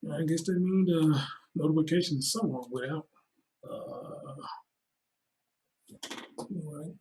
I guess that means the notification somewhat went out. All right.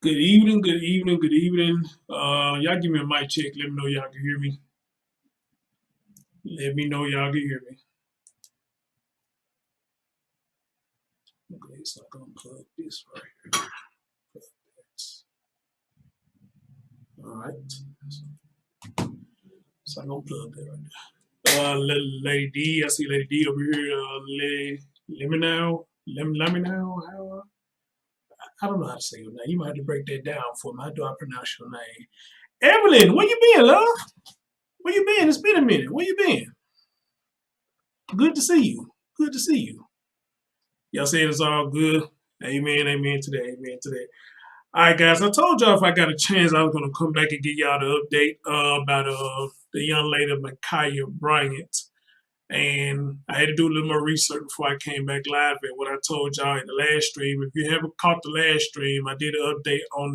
Good evening, good evening, good evening. Y'all give me a mic check. Let me know y'all can hear me. Let me know y'all can hear me. Okay, so I'm gonna plug this right here. Plug that. All right. So I'm gonna plug that right there. Lady D, I see Lady D over here. Let me know. Let me know how. I don't know how to say your name. You might have to break that down for me. How do I pronounce your name? Evelyn, where you been, love? Where you been? It's been a minute. Where you been? Good to see you. Good to see you. Y'all saying it's all good? Amen, amen today, amen today. All right, guys. I told y'all if I got a chance, I was gonna come back and give y'all the update about the young lady, Micaiah Bryant. And I had to do a little more research before I came back live. And what I told y'all in the last stream, if you haven't caught the last stream, I did an update on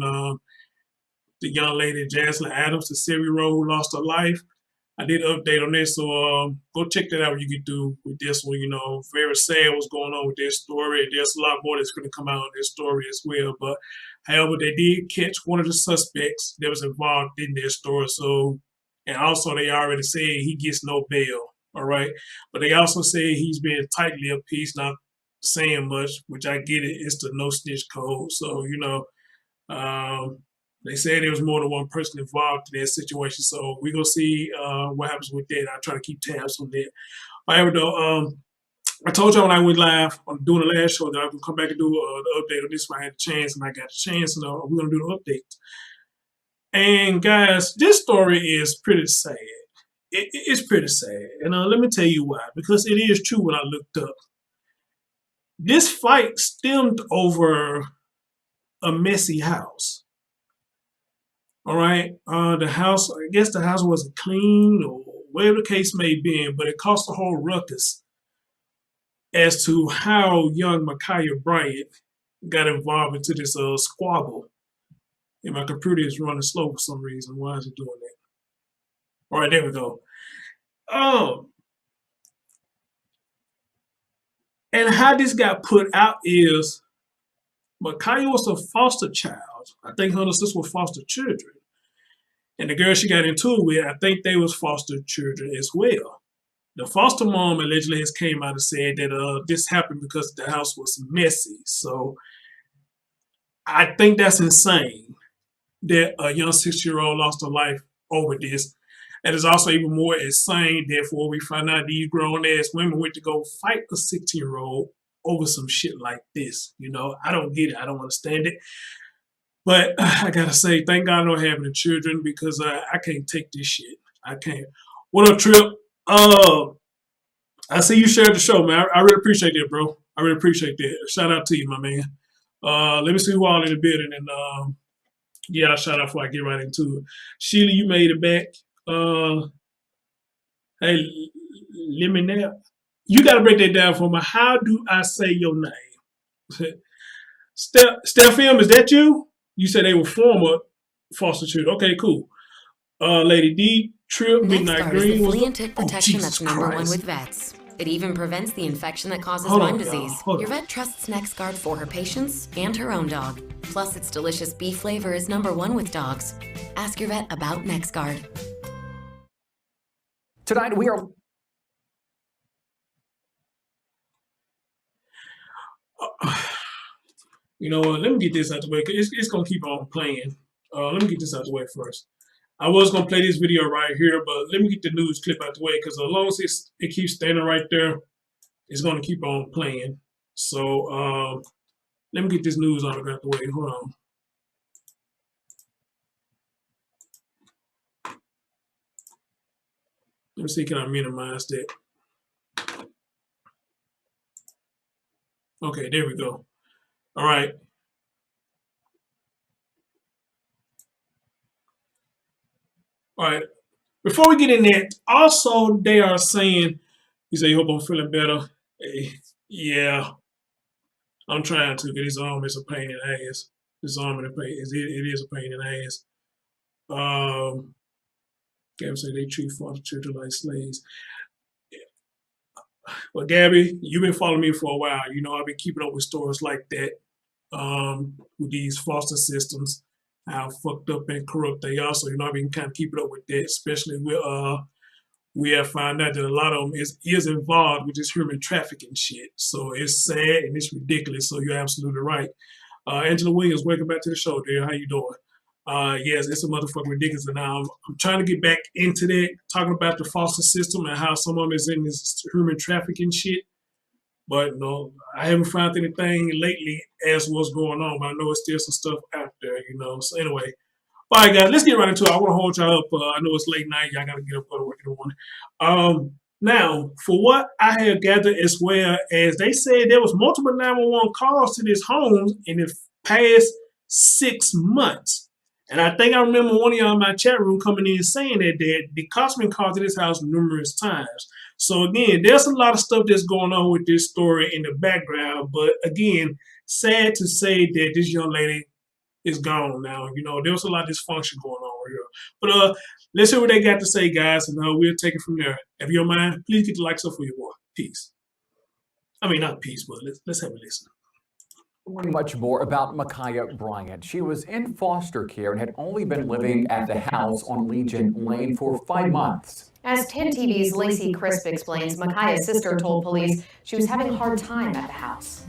the young lady, Jaslyn Adams, the 7-year-old who lost her life. I did an update on this, so go check that out when you get through with this one. You know, very sad what's going on with this story. And there's a lot more that's going to come out on this story as well. But however, they did catch one of the suspects that was involved in this story. So, and also they already said he gets no bail. All right, but they also say he's being tightly appeased, not saying much, which I get it. It's the no snitch code. So you know. They said there was more than one person involved in that situation, so we're gonna see what happens with that. I try to keep tabs on that. However, though, I told y'all when I went live on doing the last show that I can come back and do the update on this when I had a chance, and I got a chance, and we're gonna do the update. And guys, this story is pretty sad. It's pretty sad, and let me tell you why. Because it is true when I looked up. This fight stemmed over a messy house. All right. The house, I guess the house wasn't clean or whatever the case may be, but it caused a whole ruckus as to how young Micaiah Bryant got involved into this squabble. And my computer is running slow for some reason. Why is it doing that? All right, there we go. And how this got put out is Micaiah was a foster child. I think her and her sister were foster children. And the girl she got into it with, I think they was foster children as well. The foster mom allegedly has came out and said that this happened because the house was messy. So I think that's insane that a young 6-year-old lost her life over this. And it's also even more insane, therefore, we find out these grown-ass women went to go fight a 16-year-old over some shit like this. You know, I don't get it. I don't understand it. But I gotta say, thank God I don't have any children because I can't take this shit. I can't. What up, Trip? I see you shared the show, man. I really appreciate that, bro. I really appreciate that. Shout out to you, my man. Let me see who all in the building, and yeah, I'll shout out before I get right into it. Sheila, you made it back. Hey, let me know. You gotta break that down for me. How do I say your name? Steph, is that you? You said they were former foster children. Okay, cool. Lady D, Trip, Midnight NexGard is Green. the flea and tick protection that's number one with vets. It even prevents the infection that causes Lyme disease. Your vet trusts NexGard for her patients and her own dog. Plus, its delicious beef flavor is number one with dogs. Ask your vet about NexGard. Tonight we are... You know what? Let me get this out the way. It's going to keep on playing. Let me get this out the way first. I was going to play this video right here, but let me get the news clip out the way because as long as it keeps standing right there, it's going to keep on playing. So let me get this news out the way. Hold on. Let me see, can I minimize that? Okay, there we go. All right. All right. Before we get in there, also they are saying, you say, you hope I'm feeling better. Hey, yeah, I'm trying to, because his arm is a pain in the ass. His arm in the pain, it is a pain in the ass. Gabby say they treat foster children like slaves. Well, Gabby, you've been following me for a while. You know, I've been keeping up with stories like that, with these foster systems, how fucked up and corrupt they are. So, you know, I've been kind of keeping up with that, especially with we have found out that a lot of them is involved with this human trafficking shit. So it's sad and it's ridiculous. So you're absolutely right. Angela Williams, welcome back to the show, dear. How you doing? Yes, it's a motherfucking ridiculous. And now I'm trying to get back into that, talking about the foster system and how some of them is in this human trafficking shit. But no, I haven't found anything lately as what's going on. But I know it's still some stuff out there, you know. So anyway, all right, guys, let's get right into it. I want to hold y'all up. I know it's late night. Y'all got to get up, go to work in the morning. Now, for what I have gathered as well as they said there was multiple 911 calls to this home in the past 6 months. And I think I remember one of y'all in my chat room coming in saying that the cops been called to this house numerous times. So again, there's a lot of stuff that's going on with this story in the background. But again, sad to say that this young lady is gone now. You know, there was a lot of dysfunction going on here. But let's hear what they got to say, guys, and we'll take it from there. If you don't mind, please get the likes up for your boy. Peace. I mean, not peace, but let's have a listen. Much more about Micaiah Bryant. She was in foster care and had only been living at the house on Legion Lane for 5 months. As 10 TV's Lacey Crisp explains, Micaiah's sister told police she was having a hard time at the house.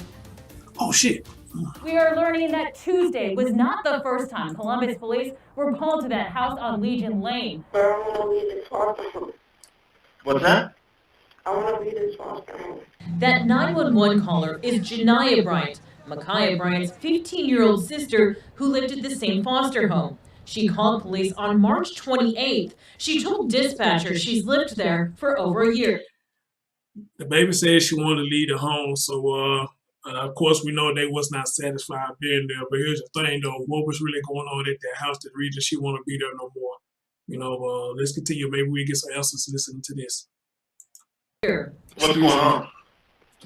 Oh, shit. We are learning that Tuesday was not the first time Columbus police were called to that house on Legion Lane. But I want to be this foster home. What's that? I want to be this foster home. That 911 caller is Janiyah Bryant, Micaiah Bryant's 15-year-old sister who lived at the same foster home. She called police on March 28th. She told dispatchers she's lived there for over a year. The baby said she wanted to leave the home, so of course, we know they was not satisfied being there. But here's the thing, though. What was really going on at that house that reason she want to be there no more? You know, let's continue. Maybe we get some answers listening to this. What's going on?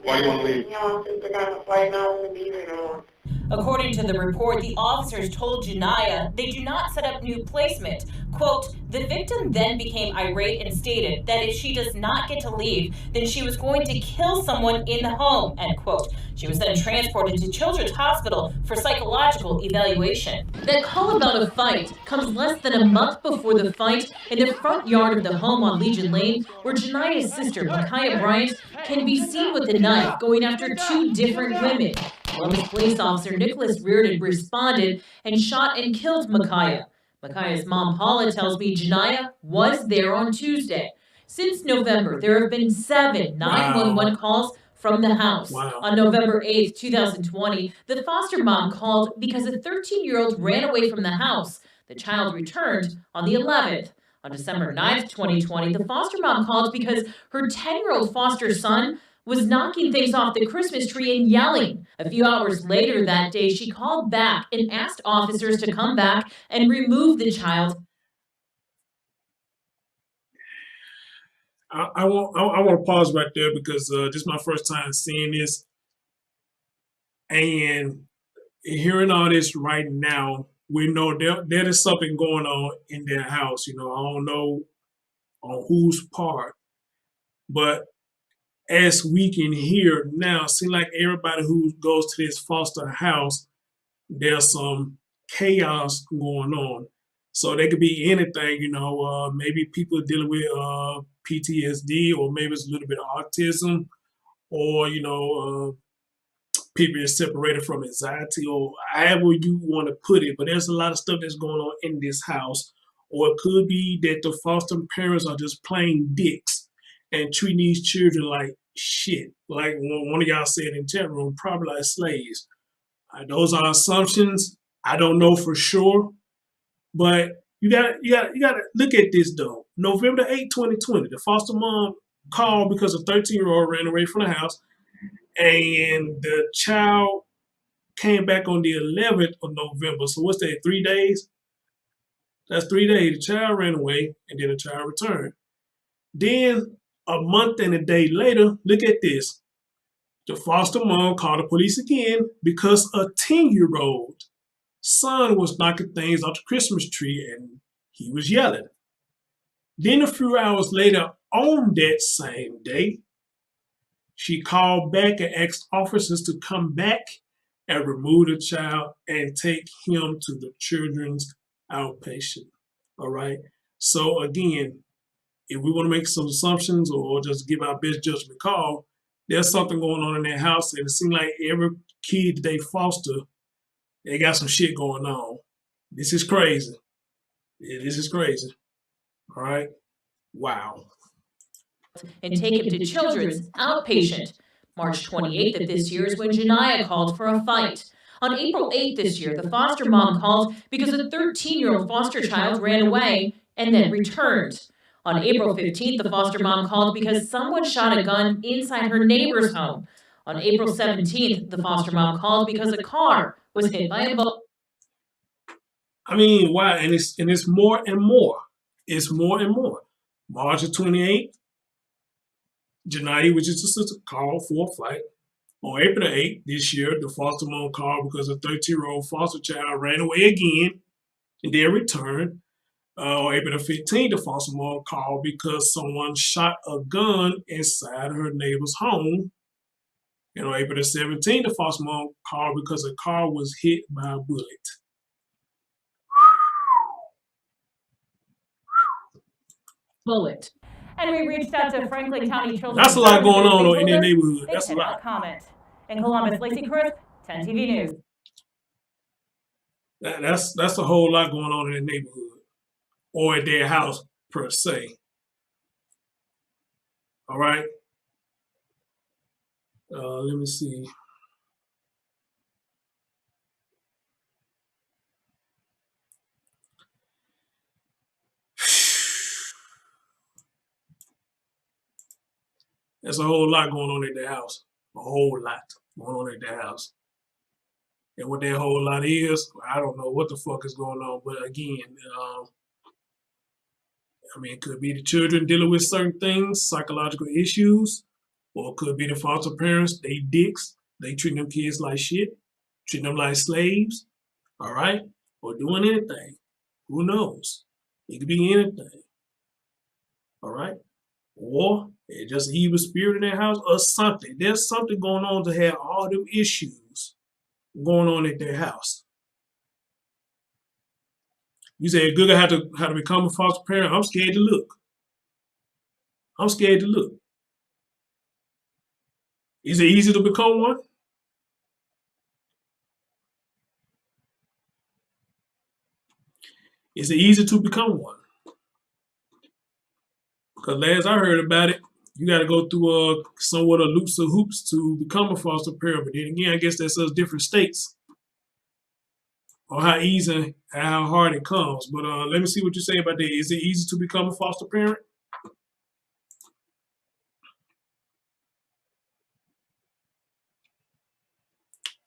Why you want to leave? Y'all sister got a fight, and I don't want to be there no more. According to the report, the officers told Janiyah they do not set up new placement. Quote, the victim then became irate and stated that if she does not get to leave, then she was going to kill someone in the home, end quote. She was then transported to Children's Hospital for psychological evaluation. That call about a fight comes less than a month before the fight in the front yard of the home on Legion Lane, where Janiyah's sister, Micaiah Bryant, can be seen with a knife going after two different women. Columbus police officer Nicholas Reardon responded and shot and killed Micaiah. Micaiah's mom, Paula, tells me Janiyah was there on Tuesday. Since November, there have been 7 911 calls from the house. Wow. On November 8th, 2020, the foster mom called because a 13-year-old ran away from the house. The child returned on the 11th. On December 9th, 2020, the foster mom called because her 10-year-old foster son was knocking things off the Christmas tree and yelling. A few hours later that day, she called back and asked officers to come back and remove the child. I want to pause right there because this is my first time seeing this and hearing all this right now. We know there is something going on in their house. You know, I don't know on whose part, but as we can hear now, it seems like everybody who goes to this foster house, there's some chaos going on. So they could be anything, you know, maybe people dealing with PTSD, or maybe it's a little bit of autism, or, you know, people are separated from anxiety, or however you want to put it. But there's a lot of stuff that's going on in this house. Or it could be that the foster parents are just plain dicks and treating these children like shit. Like one of y'all said in the chat room, probably like slaves. Those are assumptions. I don't know for sure. But you gotta look at this though. November 8, 2020, the foster mom called because a 13-year-old ran away from the house, and the child came back on the 11th of November. So what's that, 3 days? That's 3 days. The child ran away, and then the child returned. Then a month and a day later, look at this. The foster mom called the police again because a 10-year-old son was knocking things off the Christmas tree and he was yelling. Then a few hours later, on that same day, she called back and asked officers to come back and remove the child and take him to the children's outpatient. All right. So again, if we want to make some assumptions or just give our best judgment call, there's something going on in that house, and it seems like every kid that they foster, they got some shit going on. This is crazy. Yeah, this is crazy. All right. Wow. And take him to children's outpatient. March 28th of this year is when Janiyah called for a fight. On April 8th this year, the foster mom called because a 13-year-old foster child ran away and then returned. On April 15th, the foster mom called because someone shot a gun inside her neighbor's home. On April 17th, the foster mom called because a car was hit by a bullet. I mean, why? And it's more and more. It's more and more. March of 28th, Janiyah, which is the sister, called for a fight. On April 8th this year, the foster mom called because a 13-year-old foster child ran away again and then returned. On April 15th, the foster mom called because someone shot a gun inside her neighbor's home. And on April 17th, the foster mom called because a car was hit by a bullet. And we reached out to Franklin County Children's. That's a lot going on in their neighborhood. That's a lot. Comment. In Columbus, Lacey Crisp, 10 TV News. That's a whole lot going on in their neighborhood or at their house per se. All right. Let me see. There's a whole lot going on at their house. A whole lot going on at their house. And what that whole lot is, I don't know what the fuck is going on. But again, I mean, it could be the children dealing with certain things, psychological issues, or it could be the foster parents, they dicks, they treat them kids like shit, treat them like slaves, all right? Or doing anything. Who knows? It could be anything, all right? Or it's just evil spirit in their house or something. There's something going on to have all them issues going on at their house. You say, Google how to become a foster parent. I'm scared to look. I'm scared to look. Is it easy to become one? Is it easy to become one? Because last I heard about it, you got to go through somewhat of loops of hoops to become a foster parent. But then again, I guess that's us different states or how easy and how hard it comes. But let me see what you say about that. Is it easy to become a foster parent?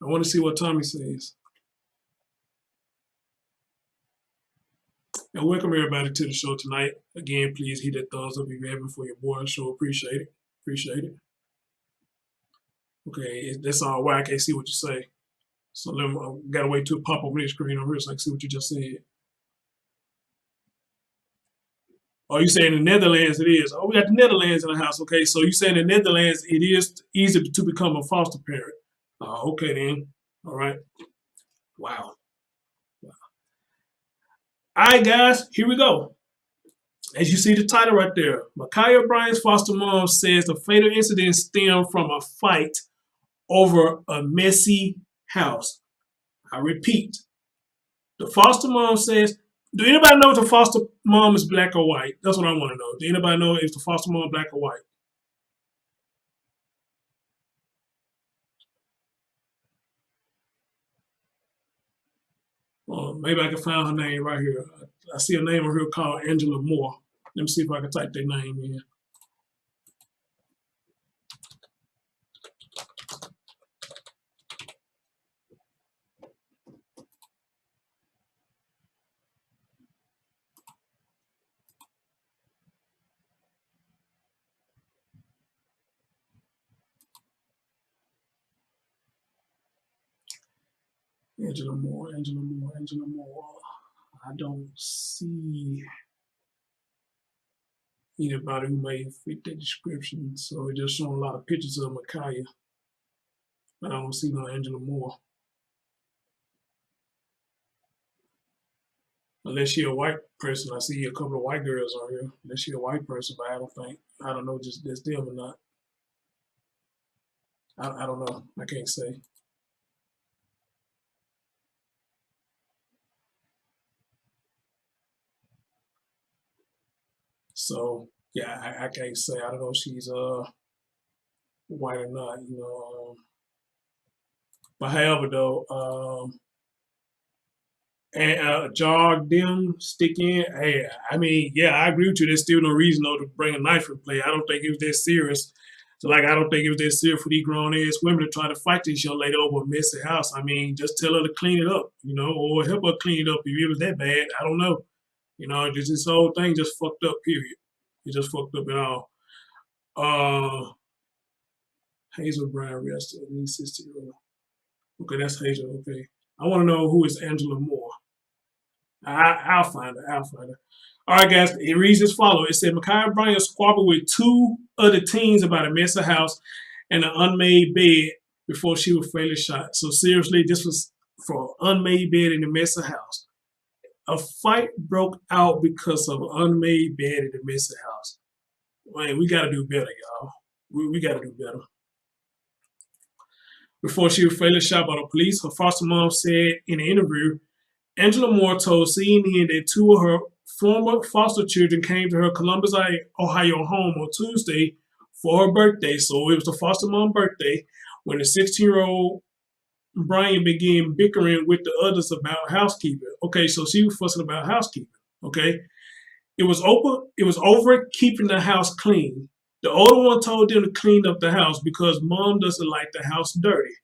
I want to see what Tommy says. And welcome everybody to the show tonight. Again, please hit that thumbs up if you haven't for your boy show. Appreciate it. Appreciate it. Okay, that's all why I can't see what you say. So let me, gotta wait till it pop over the screen over here so I can see what you just said. Oh, you saying in the Netherlands it is. Oh, we got the Netherlands in the house. Okay, so you saying in the Netherlands it is easy to become a foster parent. Okay then. All right. Wow. All right, guys, here we go. As you see the title right there, Ma'Khia Bryant's foster mom says the fatal incident stemmed from a fight over a messy house. I repeat, the foster mom says, do anybody know if the foster mom is black or white? That's what I want to know. Do anybody know if the foster mom is black or white? Maybe I can find her name right here. I see a name over here called Angela Moore. Let me see if I can type their name in. Angela Moore. I don't see anybody who may fit that description. So it just showing a lot of pictures of Micaiah. But I don't see no Angela Moore. Unless she a white person. I see a couple of white girls on here. Unless she a white person, but I don't know just this them or not. I don't know. I can't say. So yeah, I can't say. I don't know if she's white or not, but however though, and jog them, stick in. Hey, I mean, yeah, I agree with you. There's still no reason though to bring a knife in play. I don't think it was that serious. So like, I don't think it was that serious for these grown ass women to try to fight this young lady over a messy house. I mean, just tell her to clean it up, or help her clean it up if it was that bad. I don't know. Just this whole thing just fucked up. Period. It just fucked up at all. Hazel Bryant arrested, 60-year-old. Okay, that's Hazel. Okay, I want to know who is Angela Moore. I'll find her. All right, guys. It reads as follows. It said Micaiah Bryant squabbled with two other teens about a messy house and an unmade bed before she was fatally shot. So seriously, this was for an unmade bed in a messy house. A fight broke out because of an unmade bed in a messy house. Man, we got to do better, y'all. We got to do better. Before she was fatally shot by the police, her foster mom said in an interview, Angela Moore told CNN that two of her former foster children came to her Columbus, Ohio home on Tuesday for her birthday. So it was the foster mom's birthday when the 16-year-old Bryant began bickering with the others about housekeeping. Okay, so she was fussing about housekeeping. Okay, it was over keeping the house clean. The older one told them to clean up the house because mom doesn't like the house dirty.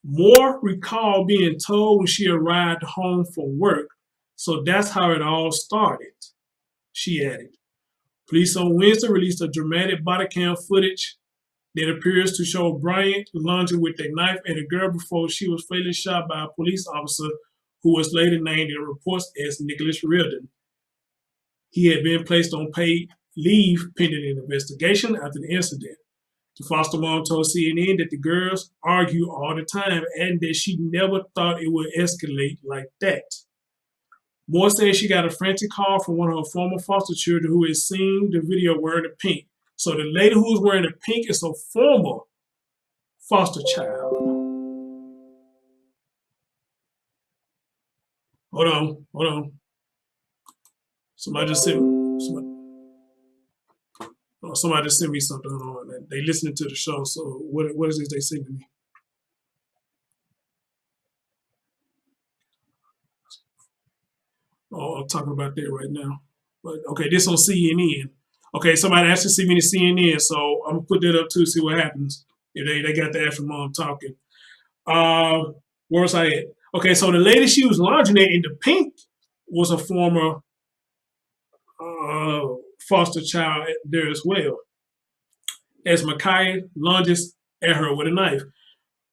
Moore recalled being told when she arrived home from work, so that's how it all started, she added. Police on Wednesday released a dramatic body cam footage that appears to show Bryant lunging with a knife at a girl before she was fatally shot by a police officer who was later named in reports as Nicholas Reardon. He had been placed on paid leave pending an investigation after the incident. The foster mom told CNN that the girls argue all the time and that she never thought it would escalate like that. Moore said she got a frantic call from one of her former foster children who had seen the video wearing the pink. So the lady who was wearing the pink is a former foster child. Hold on. Somebody just sent me something on. They listening to the show, so what is it they send to me? Oh, I'm talking about that right now. But okay, this on CNN. Okay, somebody actually see me to CNN, so I'm gonna put that up too, see what happens. If they got the actual mom talking. Where was I at? Okay, so the lady she was lunging at in the pink was a former foster child there as well. As Micaiah lunges at her with a knife.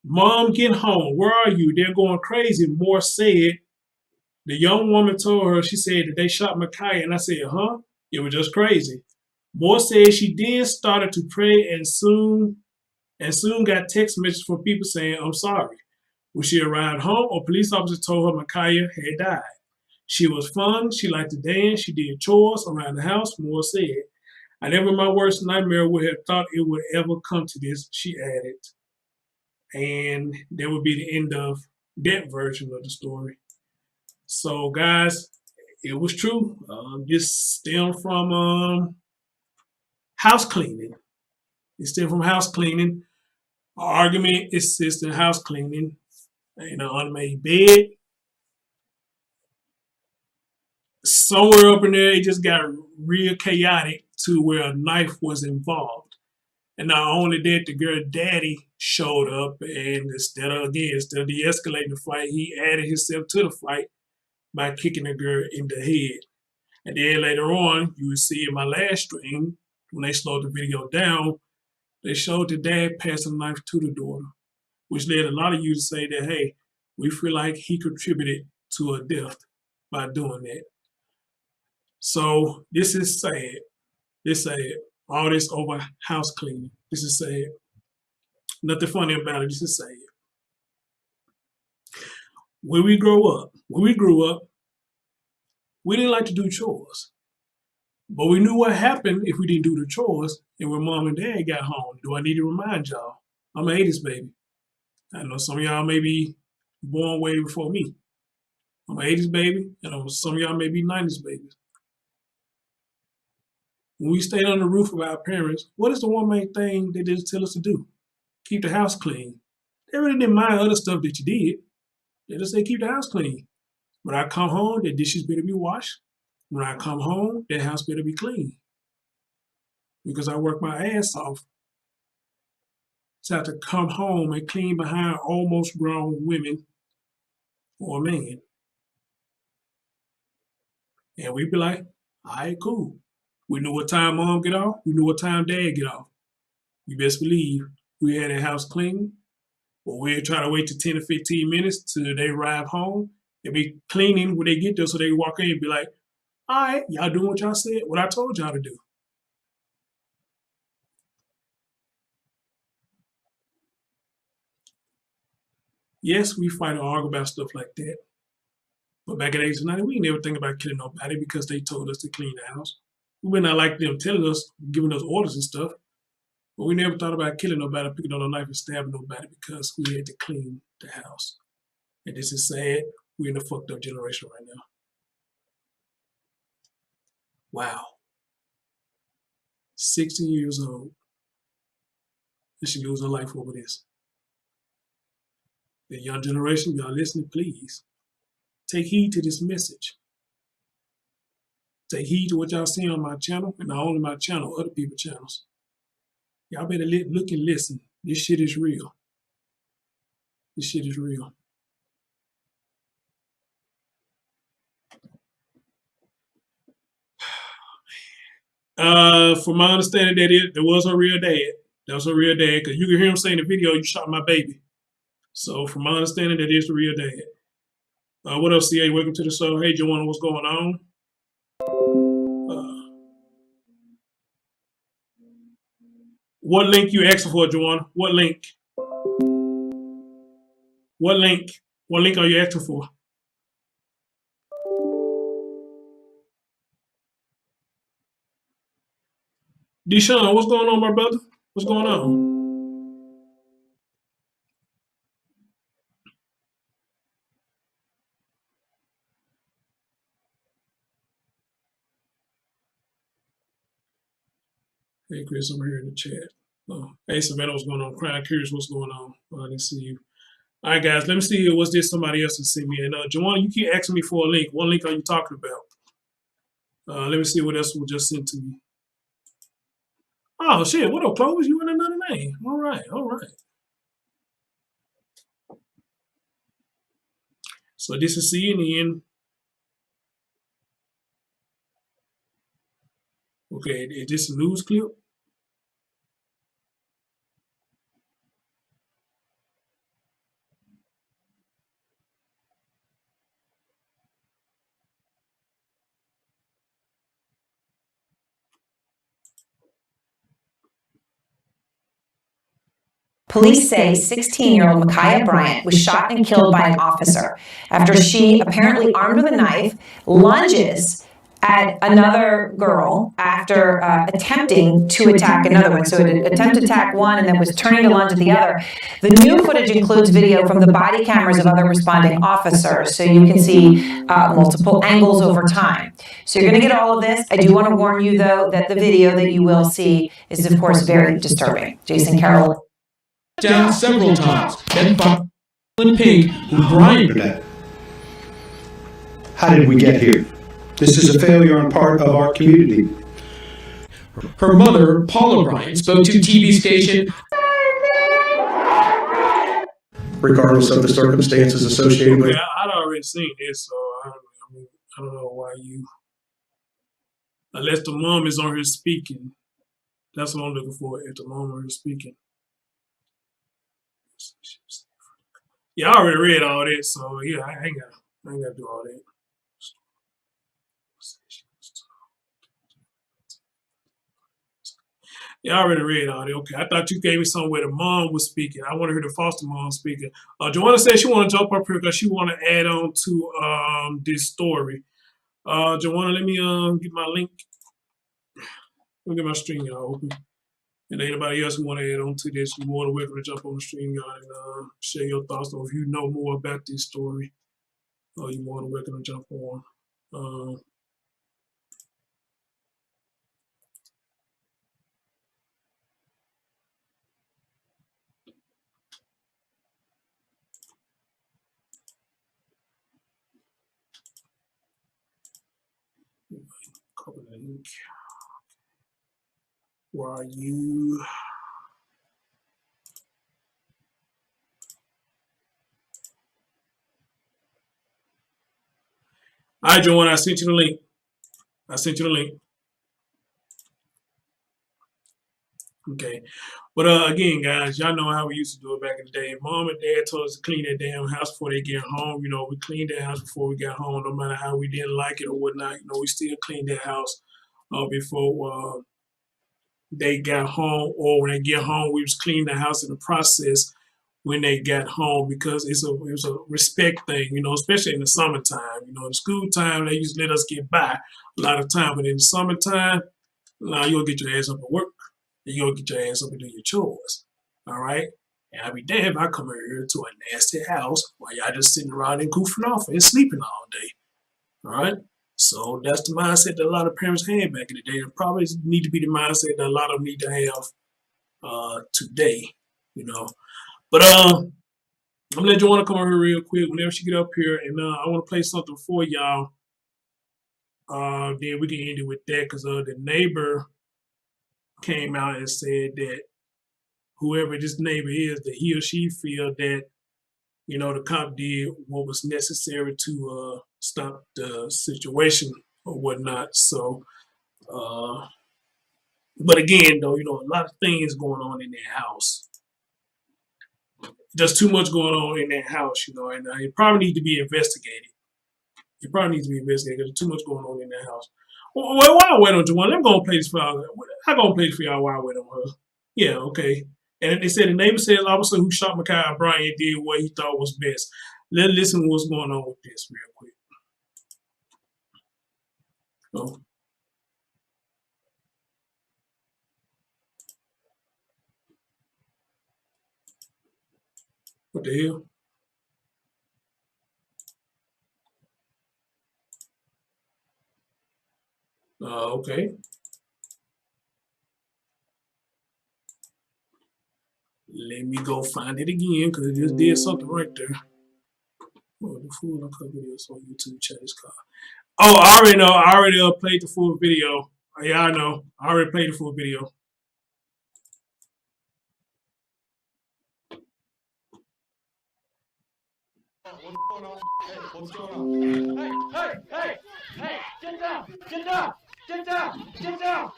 Mom, get home. Where are you? They're going crazy. Moore said. The young woman told her, she said that they shot Micaiah, and I said, huh? It was just crazy. Moore said she then started to pray and soon got text messages from people saying, I'm sorry. When she arrived home, a police officer told her Micaiah had died. She was fun. She liked to dance. She did chores around the house, Moore said. I never in my worst nightmare would have thought it would ever come to this, she added. And that would be the end of that version of the story. So, guys, it was true. This stemmed from house cleaning. It stemmed from house cleaning. Our argument is in house cleaning. An unmade bed. somewhere up in there, it just got real chaotic to where a knife was involved. And not only that, the girl daddy showed up, and instead of de-escalating the fight, he added himself to the fight by kicking the girl in the head. And then later on, you will see in my last stream, when they slowed the video down, they showed the dad pass a knife to the daughter, which led a lot of you to say that, hey, we feel like he contributed to her death by doing that. So this is sad. This is sad. All this over house cleaning. This is sad. Nothing funny about it. This is sad. When we grew up, we didn't like to do chores. But we knew what happened if we didn't do the chores and when mom and dad got home. Do I need to remind y'all? I'm an 80s baby. I know some of y'all may be born way before me. I'm an 80s baby, and some of y'all may be 90s babies. When we stayed on the roof of our parents, what is the one main thing they didn't tell us to do? Keep the house clean. They really didn't mind other stuff that you did. They just said keep the house clean. When I come home, the dishes better be washed. When I come home, the house better be clean. Because I work my ass off to have to come home and clean behind almost grown women or a man. And we'd be like, all right, cool. We knew what time mom get off. We knew what time dad get off. You best believe we had the house clean. Or we'd try to wait till 10 or 15 minutes till they arrive home. They'd be cleaning when they get there so they walk in and be like, all right, y'all doing what y'all said, what I told y'all to do. Yes, we fight or argue about stuff like that. But back in the 80s and 90s, we didn't ever think about killing nobody because they told us to clean the house. We would not like them telling us, giving us orders and stuff. But we never thought about killing nobody, picking up a knife and stabbing nobody because we had to clean the house. And this is sad. We're in a fucked up generation right now. Wow. 60 years old. And she losing her life over this. The young generation, y'all listening, please. Take heed to this message. Take heed to what y'all see on my channel, and not only my channel, other people's channels. Y'all better look and listen. This shit is real. This shit is real. From my understanding, there was a real dad. That was a real dad, because you can hear him saying in the video, you shot my baby. So from my understanding, that is the real dad. What else, CA? Welcome to the show. Hey, Joanna, what's going on? What link you asking for, Joanna? What link? What link? What link are you asking for? Deshaun, what's going on, my brother? What's going on? Hey, Chris, I'm here in the chat. Oh, hey, Savannah, what's going on? Crying curious, what's going on? I didn't see you. All right, guys, let me see what's this somebody else has sent me. And Joanna, you keep asking me for a link. What link are you talking about? Let me see what else was just sent to me. Oh, shit, what up, Clovis? You in another name. All right, all right. So this is CNN. Okay, is this a news clip? Police say 16-year-old Micaiah Bryant was shot and killed by an officer after she, apparently armed with a knife, lunges at another girl after attempting to attack another one. So it attempted to attack one and then was turning to lunge at the other. The new footage includes video from the body cameras of other responding officers, so you can see multiple angles over time. So you're going to get all of this. I do want to warn you, though, that the video that you will see is, of course, very disturbing. Jason Carroll. Down several times, then found in pink with Bryant. How did we get here? This is a failure on part of our community. Her mother, Paula Bryant, spoke to TV station Regardless of the circumstances associated with it. I'd already seen this, so I don't know why you, unless the mom is on here speaking. That's what I'm looking for, if the mom on here speaking. Yeah, I already read all that, so yeah, I ain't gotta do all that. Yeah, I already read all that. Okay, I thought you gave me something where the mom was speaking. I want to hear the foster mom speaking. Joanna said she want to jump up here because she want to add on to this story. Joanna, let me get my link. Let me get my stream y'all open. And anybody else who want to add on to this, you're more than welcome to jump on the stream y'all and share your thoughts. Or if you know more about this story, you're more than welcome to jump on. Copy the link. Where are you? All right, Joanna, I sent you the link. Okay. But again, guys, y'all know how we used to do it back in the day. Mom and dad told us to clean that damn house before they get home. You know, we cleaned that house before we got home, no matter how we didn't like it or whatnot. You know, we still cleaned that house before they got home, or when they get home, we was cleaning the house in the process when they got home, because it was a respect thing, you know, especially in the summertime. You know, in the school time, they used to let us get by a lot of time, but in the summertime, now you'll get your ass up at work. And you'll get your ass up and do your chores. All right? And I'll be damned if I come here to a nasty house while y'all just sitting around and goofing off and sleeping all day. All right? So that's the mindset that a lot of parents had back in the day. It probably need to be the mindset that a lot of them need to have today, you know. But I'm gonna let Joanna come over here real quick whenever she get up here, and I want to play something for y'all. Then we can end it with that, because the neighbor came out and said that whoever this neighbor is, that he or she feel that, you know, the cop did what was necessary to stop the situation or whatnot. So, but again, though, you know, a lot of things going on in that house. There's too much going on in that house, you know, and it probably needs to be investigated. There's too much going on in that house. Well, why I wait on Joanna? I'm gonna play this for y'all. I'm gonna play this for y'all while I wait on her. Yeah, okay. And they said the neighbor said the officer who shot Micaiah Bryant did what he thought was best. Let's listen to what's going on with this real quick. Oh. What the hell? Okay. Let me go find it again, because it just did something right there. Oh, the full uncut videos on YouTube chat is called. Oh, I already know. I already played the full video. Yeah, I know. I already played the full video. What's going on? Hey, what's going on? Hey, get down, get down, get down, get down.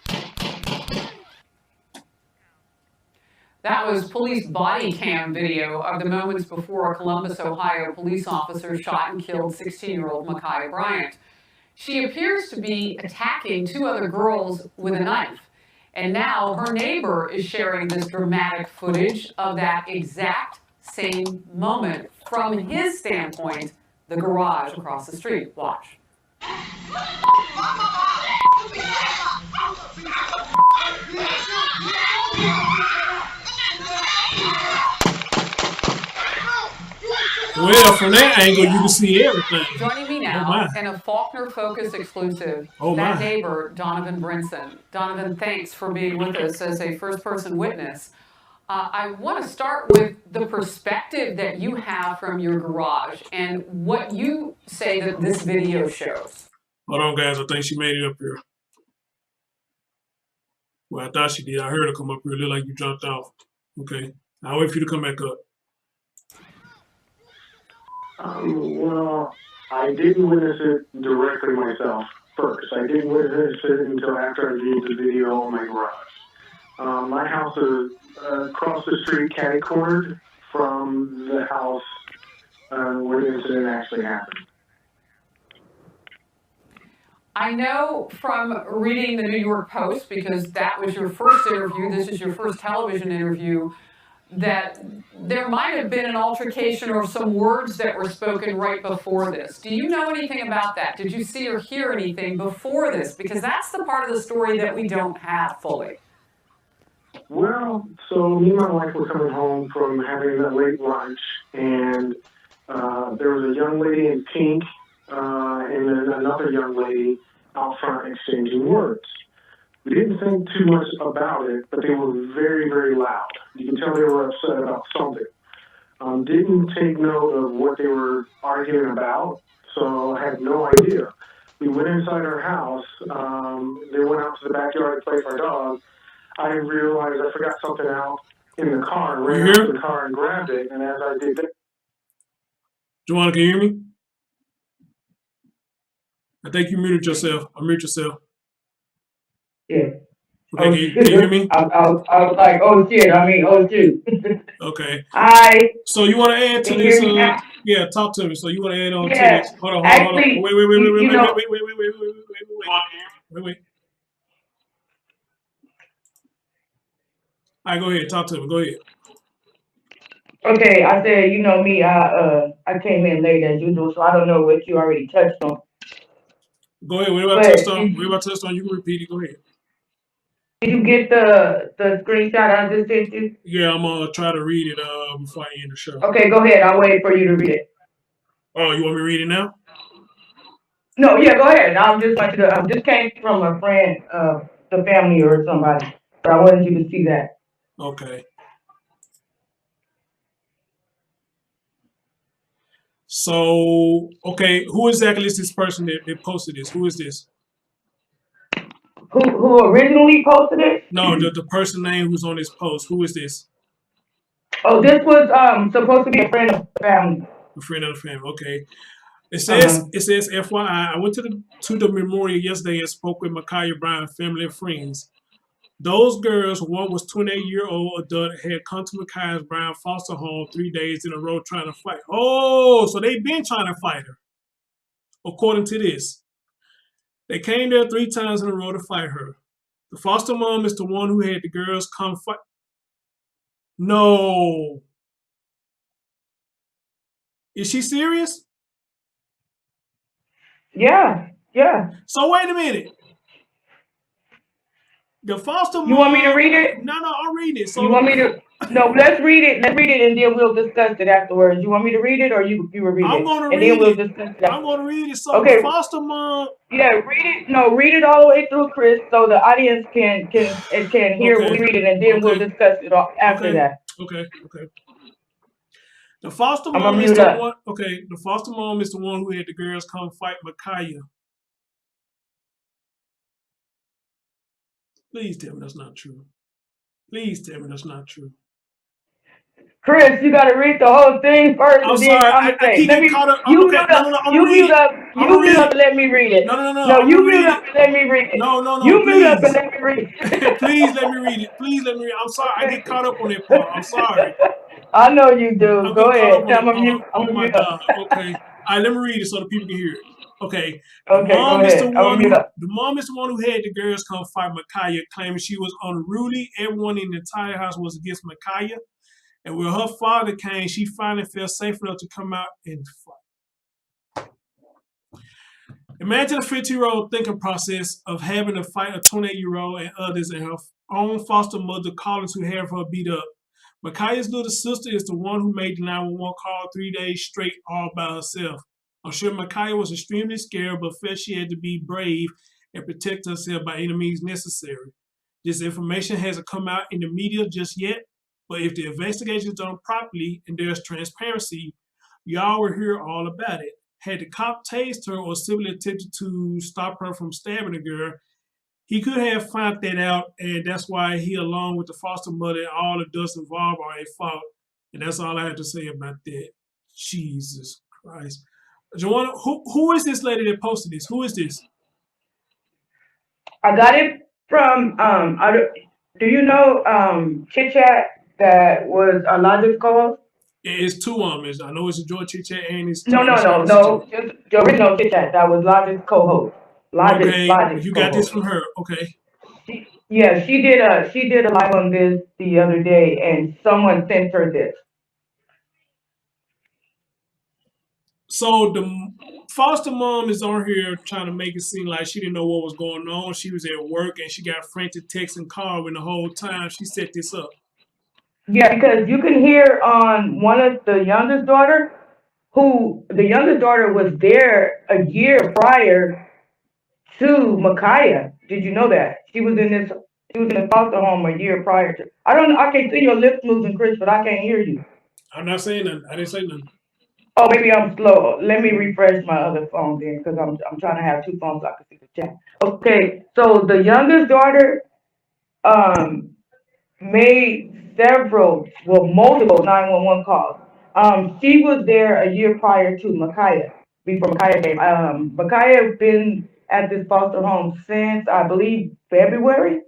That was police body cam video of the moments before a Columbus, Ohio police officer shot and killed 16-year-old Micaiah Bryant. She appears to be attacking two other girls with a knife. And now her neighbor is sharing this dramatic footage of that exact same moment from his standpoint, the garage across the street. Watch. Well, from that angle, you can see everything. Joining me now in a Faulkner Focus exclusive, that neighbor, Donovan Brinson. Donovan, thanks for being with us as a first-person witness. I want to start with the perspective that you have from your garage and what you say that this video shows. Hold on, guys. I think she made it up here. Well, I thought she did. I heard her come up here. It looked like you jumped off. Okay. I'll wait for you to come back up. Well, I didn't witness it directly myself first. I didn't witness it until after I viewed the video in my garage. My house is across the street, catty-cornered from the house where the incident actually happened. I know from reading the New York Post, because that was your first interview, this is your first television interview, that there might have been an altercation or some words that were spoken right before this. Do you know anything about that? Did you see or hear anything before this? Because that's the part of the story that we don't have fully. Well, so me and my wife were coming home from having a late lunch, and there was a young lady in pink and then another young lady out front exchanging words. We didn't think too much about it, but they were very, very loud. You can tell they were upset about something. Didn't take note of what they were arguing about, so I had no idea. We went inside our house. They went out to the backyard to play with our dog. I realized I forgot something out in the car, ran out to the car and grabbed it, and as I did that... Joanna, can you hear me? I think you muted yourself. Unmute yourself. Yeah. Okay, can you hear me? I was like, oh shit, oh shoot. Okay. Hi. So you want to add to Can this? you hear me now? Yeah, talk to me. So you want to add on to Yeah. this? Hold on. Actually, Wait. All right, go ahead. Talk to me. Go ahead. Okay, I said, you know me, I came in late as usual, so I don't know what you already touched on. Go ahead. What about touched on? What about touched on? You can repeat it. Go ahead. Did you get the screenshot I just sent you? Yeah, I'm gonna try to read it before I end the show. Okay, go ahead. I'll wait for you to read it. Oh, you want me to read it now? No, yeah, go ahead. I just came from a friend, the family or somebody, but I wanted you to see that. Okay. So, okay, who exactly is this person that posted this? Who is this? Who originally posted it? No, the person name who's on this post. Who is this? Oh, this was supposed to be a friend of the family. A friend of the family. Okay. It says FYI. I went to the memorial yesterday and spoke with Micaiah Bryant family and friends. Those girls, one was 28-year-old adult, had come to Micaiah Bryant foster home 3 days in a row trying to fight. Oh, so they've been trying to fight her, according to this. They came there 3 times in a row to fight her. The foster mom is the one who had the girls come fight. No. Is she serious? Yeah. So wait a minute. The foster mom. You want me to read it? No, I'll read it. So you want me to? No, let's read it. Let's read it, and then we'll discuss it afterwards. You want me to read it, or you will read it? I'm gonna read then we'll it. discuss it. I'm gonna read it. So okay. The foster mom. Yeah, read it. No, read it all the way through, Chris, so the audience can hear what we read it, and then we'll discuss it after that. Okay. The foster mom is the one. Okay, the foster mom is the one who had the girls come fight Micaiah. Please tell me that's not true. Please tell me that's not true. Chris, you gotta read the whole thing first. I'm sorry. I keep getting caught up. You mute up and let me read it. No. You mute up and let me read it. No. You mute up and let me read it. Please let me read it. I'm sorry. I get caught up on that part. I'm sorry. I know you do. Go ahead. Tell me Oh my God. Okay. All right, let me read it so the people can hear it. Okay. The mom is the one who had the girls come fight Micaiah, claiming she was unruly. Everyone in the entire house was against Micaiah. And when her father came, she finally felt safe enough to come out and fight. Imagine a 50-year-old thinking process of having to fight a 28-year-old and others and her own foster mother calling to have her beat up. Micaiah's little sister is the one who made the 911 call 3 days straight all by herself. I'm sure Micaiah was extremely scared, but felt she had to be brave and protect herself by any means necessary. This information hasn't come out in the media just yet, but if the investigation is done properly and there's transparency, y'all will hear all about it. had the cop tased her or civilly attempted to stop her from stabbing the girl, he could have found that out, and that's why he, along with the foster mother and all adults involved, are at fault. And that's all I have to say about that. Jesus Christ. Joanna, who is this lady that posted this? Who is this? I got it from do you know Chit Chat that was Logic's co-host? It's two of them. I know it's George Chit Chat and it's No, just the original Chit Chat that was Logic's co-host. Okay, Logic's you got this co-host. from her. Okay. Yeah, she did a live on this the other day, and someone sent her this. So the foster mom is on here trying to make it seem like she didn't know what was going on. She was at work and she got frantic text and call when the whole time she set this up. Yeah, because you can hear on one of the youngest daughter, who the youngest daughter was there a year prior to Micaiah. Did you know that? She was in a foster home a year prior to. I can see your lips moving, Chris, but I can't hear you. I'm not saying nothing. I didn't say nothing. Oh, maybe I'm slow. Let me refresh my other phone then, because I'm trying to have two phones so I can see the chat. Okay, so the youngest daughter made multiple 911 calls. She was there a year prior to Micaiah, before Micaiah came. Micaiah been at this foster home since, I believe, February,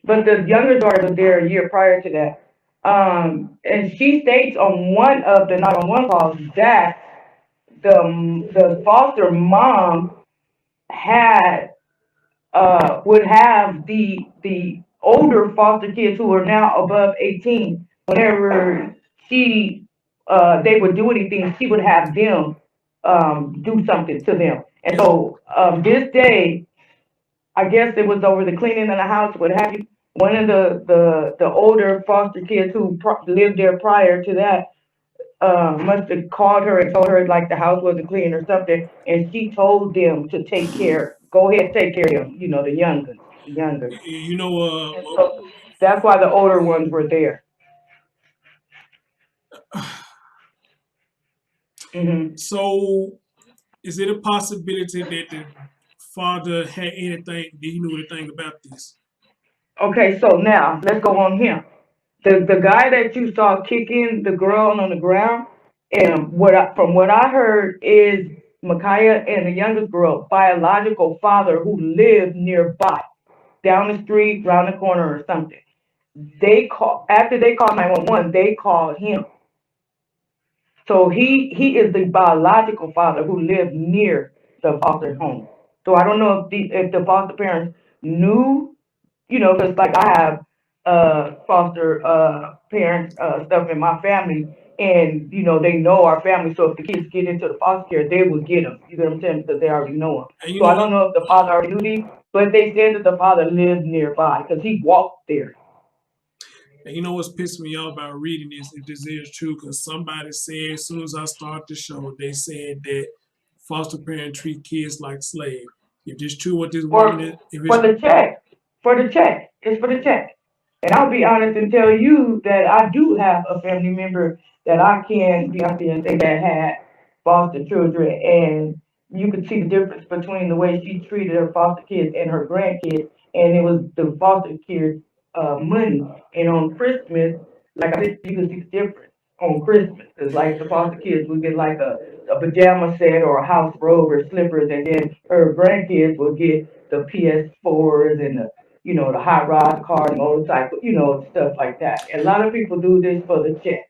but the younger daughter was there a year prior to that. And she states on one of the 911 calls that the foster mom had would have the older foster kids who are now above 18, whenever they would do anything, she would have them do something to them. And so this day, I guess it was over the cleaning of the house, what have you. One of the older foster kids who lived there prior to that must have called her and told her like the house wasn't clean or something, and she told them to go ahead, take care of them. You know, the younger. You know, So that's why the older ones were there. So, is it a possibility that the father had anything? Did he know anything about this? Okay, so now let's go on him. The guy that you saw kicking the girl on the ground, and from what I heard is Micaiah and the youngest girl biological father who lived nearby, down the street, round the corner or something. After they called 911, they called him. So he is the biological father who lived near the foster home. So I don't know if the foster parents knew, because like I have foster parents stuff in my family, and they know our family. So if the kids get into the foster care, they will get them. You know what I'm saying? Because they already know them. So I don't know if the father already knew these, but they said that the father lived nearby because he walked there. And you know what's pissing me off about reading this, if this is true, because somebody said as soon as I start the show, they said that foster parents treat kids like slaves. If it's true what this woman is, for the check, it's for the check. And I'll be honest and tell you that I do have a family member that I can be out there and say that had foster children, and you could see the difference between the way she treated her foster kids and her grandkids, and it was the foster kids' money. And on Christmas, like I said, you can see the difference on Christmas, because like the foster kids would get like a pajama set or a house robe or slippers, and then her grandkids would get the PS4s and the hot rod car, motorcycle, stuff like that. And a lot of people do this for the check,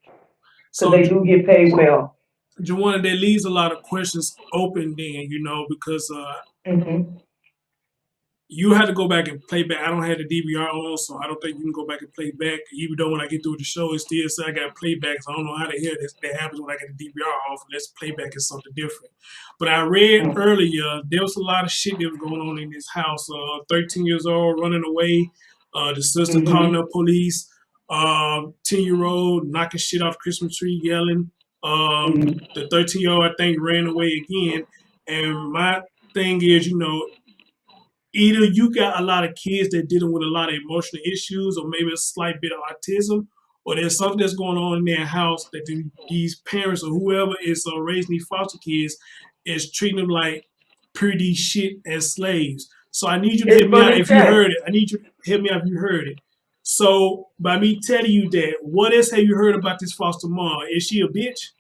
so they do get paid well. Joanna, that leaves a lot of questions open then, because you have to go back and play back. I don't have the DVR on, so I don't think you can go back and play back. Even though when I get through the show, it still says I got playback, so I don't know how the hell that happens when I get the DVR off. Unless playback is something different. But I read earlier, there was a lot of shit that was going on in this house. 13 years old running away, the sister calling the police, 10-year-old knocking shit off Christmas tree, yelling. The 13-year-old, I think, ran away again. And my thing is, either you got a lot of kids that dealing with a lot of emotional issues, or maybe a slight bit of autism, or there's something that's going on in their house that these parents or whoever is raising these foster kids, is treating them like pretty shit as slaves. So I need you to It's hit me what out it if you says. heard it. I need you to hit me out if you heard it. So by me telling you that, what else have you heard about this foster mom? Is she a bitch?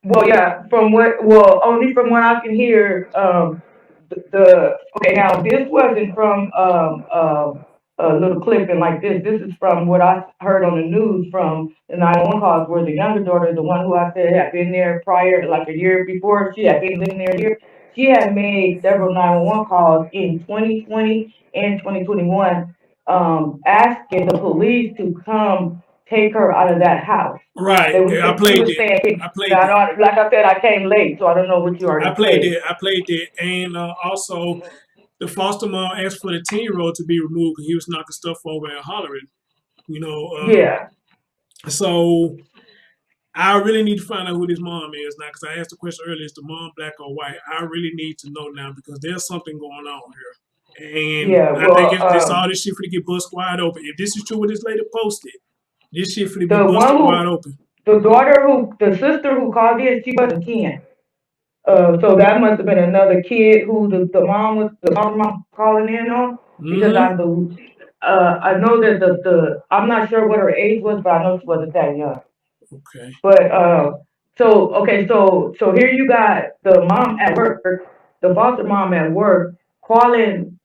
Well, yeah, only from what I can hear, okay, now this wasn't from a little clipping like this. This is from what I heard on the news from the 911 calls where the younger daughter, the one who I said had been there prior, like a year before, she had been living there a year. She had made several 911 calls in 2020 and 2021, asking the police to come take her out of that house. Right. I She played was it. saying, I played I it. don't, like I said, I came late, so I don't know what you I already played played. it. I played it. And also, the foster mom asked for the 10-year-old to be removed because he was knocking stuff over and hollering. You know. Yeah. So I really need to find out who this mom is now because I asked the question earlier: is the mom black or white? I really need to know now because there's something going on here, and Yeah, I think well, it's all this shit for to get busted wide open. If this is true, what this lady posted, this shit for to be the one busted wide who, open. the sister who called in, she was a 10. So that must have been another kid who the mom calling in on, because Mm-hmm. I know that I'm not sure what her age was, but I know she wasn't that young. Okay. But so here you got the mom at work, the foster mom at work calling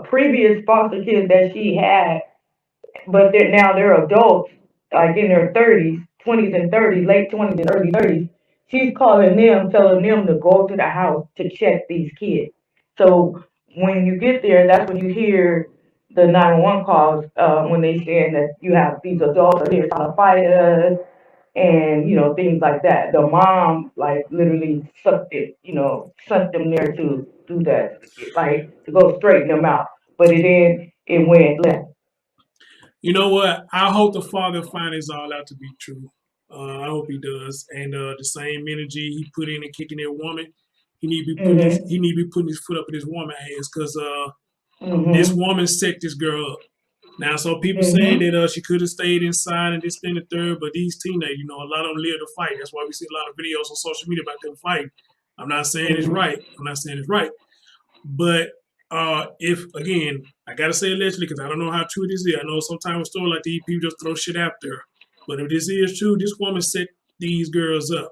previous foster kids that she had, but they're adults, like in their 30s, 20s and 30s, late 20s and early 30s. She's calling them, telling them to go to the house to check these kids. So when you get there, that's when you hear the 911 calls, when they saying that you have these adults are here trying to fight us, and things like that. The mom like literally sent them there to do that, like to go straighten them out. But it went left. You know what? I hope the father finds this all out to be true. I hope he does. And the same energy he put in and kicking that woman, he need to be putting his Mhm. he need to be putting his foot up in his woman ass because this Mhm. woman set this girl up. Now, so people saying Mhm. that she could have stayed inside and this, thing, the third, but these teenagers, a lot of them live to fight. That's why we see a lot of videos on social media about them fighting. I'm not saying it's right. I'm not saying it's right. But if, again, I got to say allegedly because I don't know how true this is. I know sometimes a story like these people just throw shit out there. But if this is true, this woman set these girls up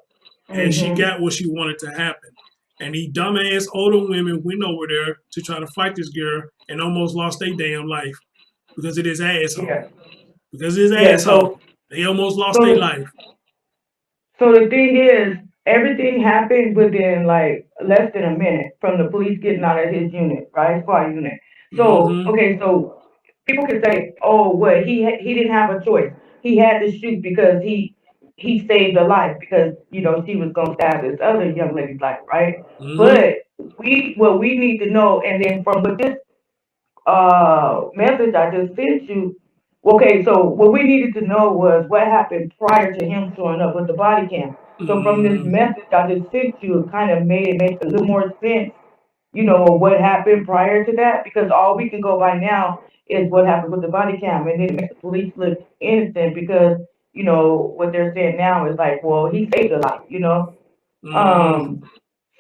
and she Mhm. got what she wanted to happen. And these dumbass older women went over there to try to fight this girl and almost lost their damn life because of this asshole. Yeah. Because of this Yeah. asshole. They almost lost their So life. So the thing is, everything happened within like less than a minute from the police getting out of his unit, right? Squad unit. So, Mm-hmm. okay, so people can say, oh, well, he didn't have a choice. He had to shoot because he saved a life because she was gonna stab this other young lady's life, right? Mm-hmm. But what we need to know, and then from what this message I just sent you. Okay, so what we needed to know was what happened prior to him showing up with the body cam. So from this Mm-hmm. message I just sent you, it kind of made it make a little more sense, of what happened prior to that, because all we can go by now is what happened with the body cam, and it makes the police look innocent because what they're saying now is like, well, he saved a life. Mm-hmm. Um,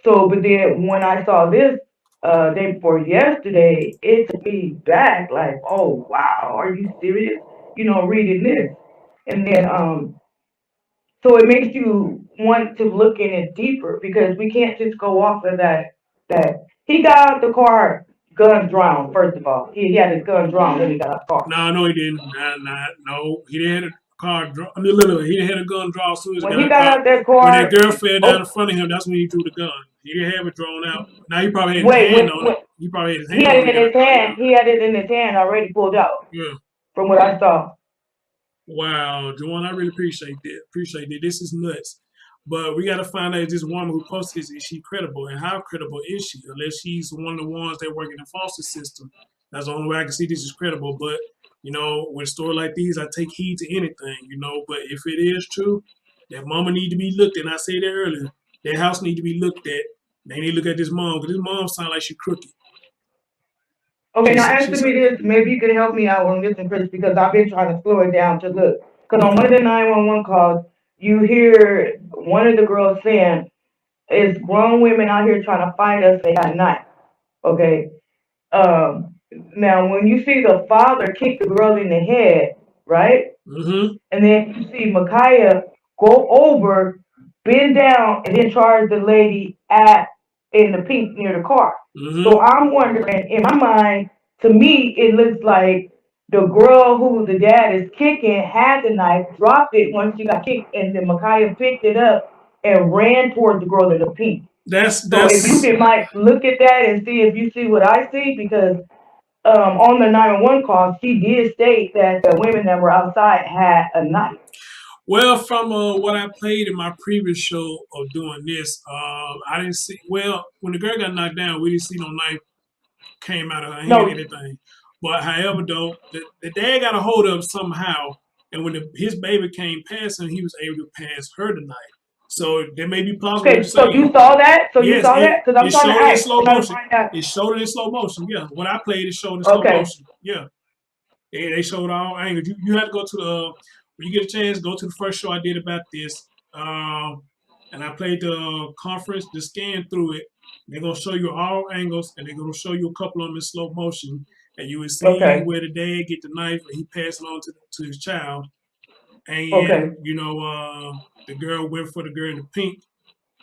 so, but then when I saw this day before yesterday, it took me back like, oh wow, are you serious? Reading this, and then so it makes you want to look in it deeper because we can't just go off of that he got out the car, gun drawn. First of all, he had his gun drawn when he got out the car. No, he didn't. No, he didn't have a car draw. I mean, literally, he didn't have a gun draw as soon as he When got he out the got car. out that When that car, girl fell down in oh front of him, that's when he drew the gun. He didn't have it drawn out. Now he probably had his wait, hand on it. He probably had his he hand had on it when it he got in out his the car. hand. He had it in his hand already pulled out. Yeah. From what I saw. Wow, Juwan, I really appreciate that. Appreciate that. This is nuts. But we got to find out if this woman who posted this, is she credible? And how credible is she? Unless she's one of the ones that work in the foster system. That's the only way I can see this is credible. But, with a story like these, I take heed to anything, But if it is true, that mama need to be looked at. And I said that earlier. That house need to be looked at. They need to look at this mom, because this mom sound like she crooked. Okay, now She's answer me this. Maybe you can help me out on this, Chris, because I've been trying to slow it down to look. Because on one of the 911 calls, you hear one of the girls saying, It's grown women out here trying to fight us. They got a knife. Okay. Now when you see the father kick the girl in the head, right? Mm-hmm. And then you see Micaiah go over, bend down, and then charge the lady in the pink near the car. Mm-hmm. So I'm wondering, in my mind, to me, it looks like the girl who the dad is kicking had the knife, dropped it once she got kicked, and then Micaiah picked it up and ran towards the girl in the pink. So if you can might look at that and see if you see what I see, because on the 911 call, she did state that the women that were outside had a knife. Well, from what I played in my previous show of doing this, I didn't see. Well, when the girl got knocked down, we didn't see no knife came out of her hand or anything. But however, though, the dad got a hold of him somehow, and when his baby came past him, he was able to pass her the knife. So there may be plausible. Okay, so you saw that? So yes, you saw that? Because I'm trying to showed it in ask. slow I'm trying to motion. find out. It showed it in slow motion. Yeah, what I played, it showed in slow motion. Yeah, they showed all angles. You have to go to the when you get a chance, go to the first show I did about this, and I played the conference, the scan through it. They're gonna show you all angles, and they're gonna show you a couple of them in slow motion, and you will see where the dad get the knife and he passed it on to his child, and you know the girl went for the girl in the pink.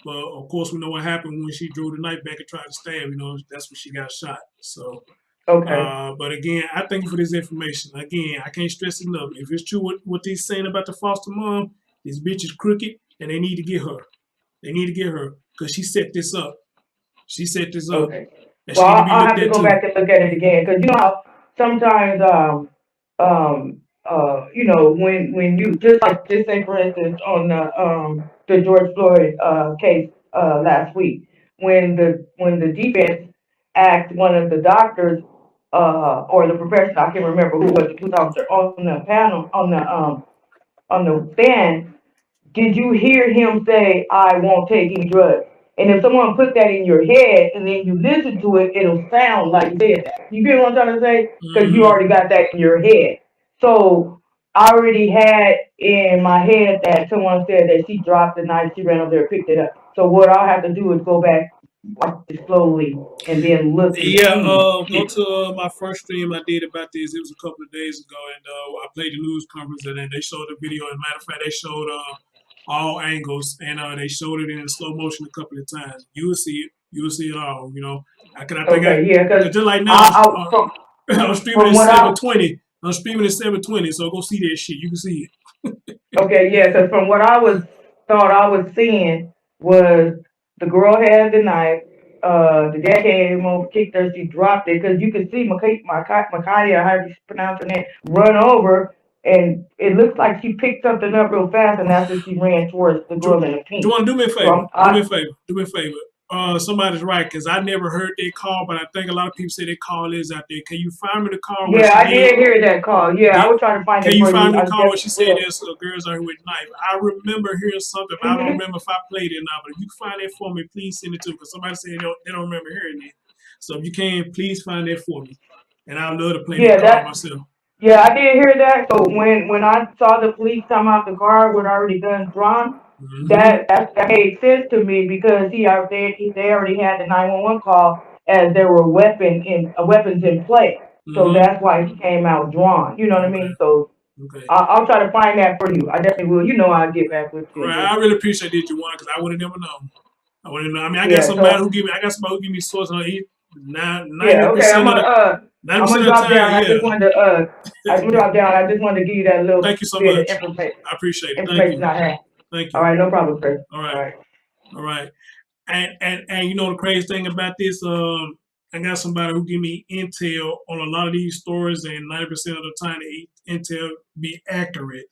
But of course, we know what happened when she drew the knife back and tried to stab. You know, that's when she got shot. So, but again, I thank you for this information. Again, I can't stress enough. If it's true what they're saying about the foster mom, this bitch is crooked, and they need to get her. They need to get her because she set this up. She set this up. Okay. And Well, she need to be I'll looked have to at go too. back and look at it again, because you know how sometimes you know, when you just like this, say for instance on the George Floyd case last week, when the defense asked one of the doctors or the professional, I can't remember who was the police officer on the panel on the stand, did you hear him say, "I won't take any drugs"? And if someone put that in your head and then you listen to it, it'll sound like you said that. You get what I'm trying to say? Because you already got that in your head. So I already had in my head that someone said that she dropped the knife, she ran over there and picked it up. So what I'll have to do is go back slowly and then look and Yeah, see. go to my first stream I did about this. It was a couple of days ago, and I played the news conference, and then they showed the video. As a matter of fact, they showed all angles, and they showed it in slow motion a couple of times. You will see it. You will see it all. You know, because just like now, I'm streaming at 720. I'm streaming at 720, so go see that shit. You can see it. Okay, yeah, because from what I thought I was seeing was the girl had the knife. The dad came over, kicked her, she dropped it, because you could see Micaiah, how you pronounce her name, run over, and it looks like she picked something up real fast, and that's when she ran towards the girl in the pink. Do you want to do me a favor? Do me a favor. Somebody's right, because I never heard their call, but I think a lot of people say their call is out there. Can you find me the call? Yeah, I did hear that call. Yeah, I was trying to find it for you. Can you find me the call where she said there's girls out here with knife? I remember hearing something, but I don't remember if I played it or not. But if you can find that for me, please send it to me, because somebody said they don't remember hearing it. So if you can, please find that for me. And I'd love to play that call myself. Yeah, I did hear that. So when I saw the police come out the car with already guns drawn, that made sense to me, because they already had the 911 call as there were weapons in play. So that's why he came out drawn. You know what I mean? So I'll try to find that for you. I definitely will. You know, I'll get back with you. Right, I really appreciate that you won, because I would have never known. I wouldn't know. I mean, I got somebody who give me source on it. 90% I'm gonna drop down. I just wanted to give you that little Thank you so bit much. of information. I appreciate it. Information I have. Thank you. All right, no problem, Chris. All right. And you know the crazy thing about this, I got somebody who give me intel on a lot of these stories, and 90% of the time the intel be accurate.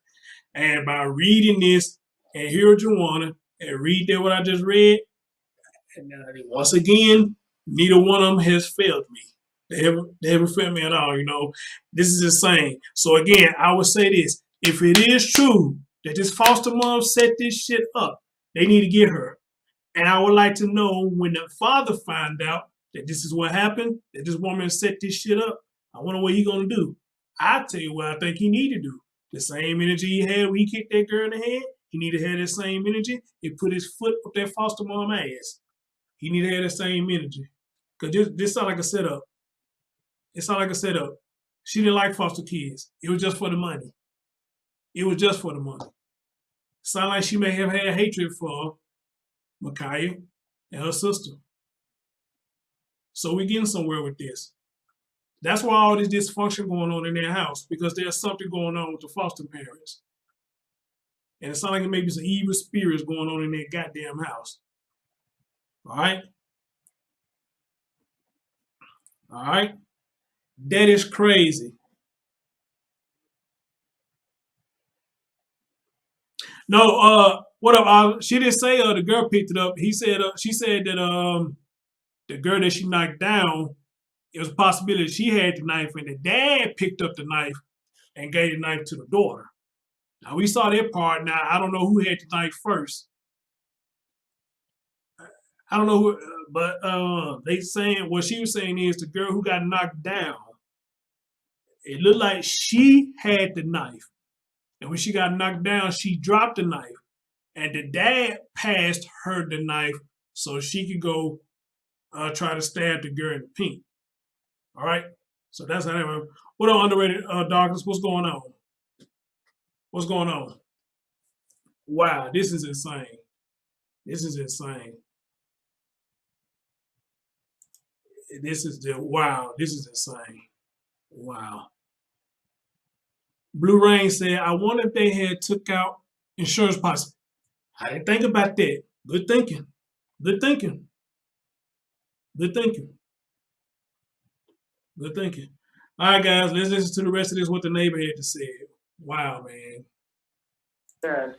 And by reading this and hear what you want and read that what I just read, and once again, neither one of them has failed me. They haven't failed me at all. You know, this is insane. So again, I would say this: if it is true that this foster mom set this shit up, they need to get her. And I would like to know, when the father find out that this is what happened, that this woman set this shit up, I wonder what he gonna do. I tell you what I think he need to do. The same energy he had when he kicked that girl in the head, He need to have that same energy and put his foot up that foster mom ass. He need to have that same energy. Because this sound like a setup. It sound like a setup. She didn't like foster kids. It was just for the money. It was just for the money. Sound like she may have had hatred for Micaiah and her sister. So we're getting somewhere with this. That's why all this dysfunction going on in their house, because there's something going on with the foster parents. And it sounds like it may be some evil spirits going on in their goddamn house. All right? All right? That is crazy. No, what up? She didn't say the girl picked it up. She said that the girl that she knocked down, it was a possibility she had the knife and the dad picked up the knife and gave the knife to the daughter. Now we saw that part. Now I don't know who had the knife first. I don't know who, but they saying what she was saying is the girl who got knocked down. It looked like she had the knife, and when she got knocked down, she dropped the knife, and the dad passed her the knife so she could go try to stab the girl in the pink. All right, so that's how that went. What on underrated darkness? What's going on? What's going on? Wow, this is insane. This is insane. This is insane. Wow. Blue Rain said, I wonder if they had took out insurance policy. I didn't think about that. Good thinking. Good thinking. Good thinking. Good thinking. All right, guys, let's listen to the rest of this, what the neighbor had to say. Wow, man. That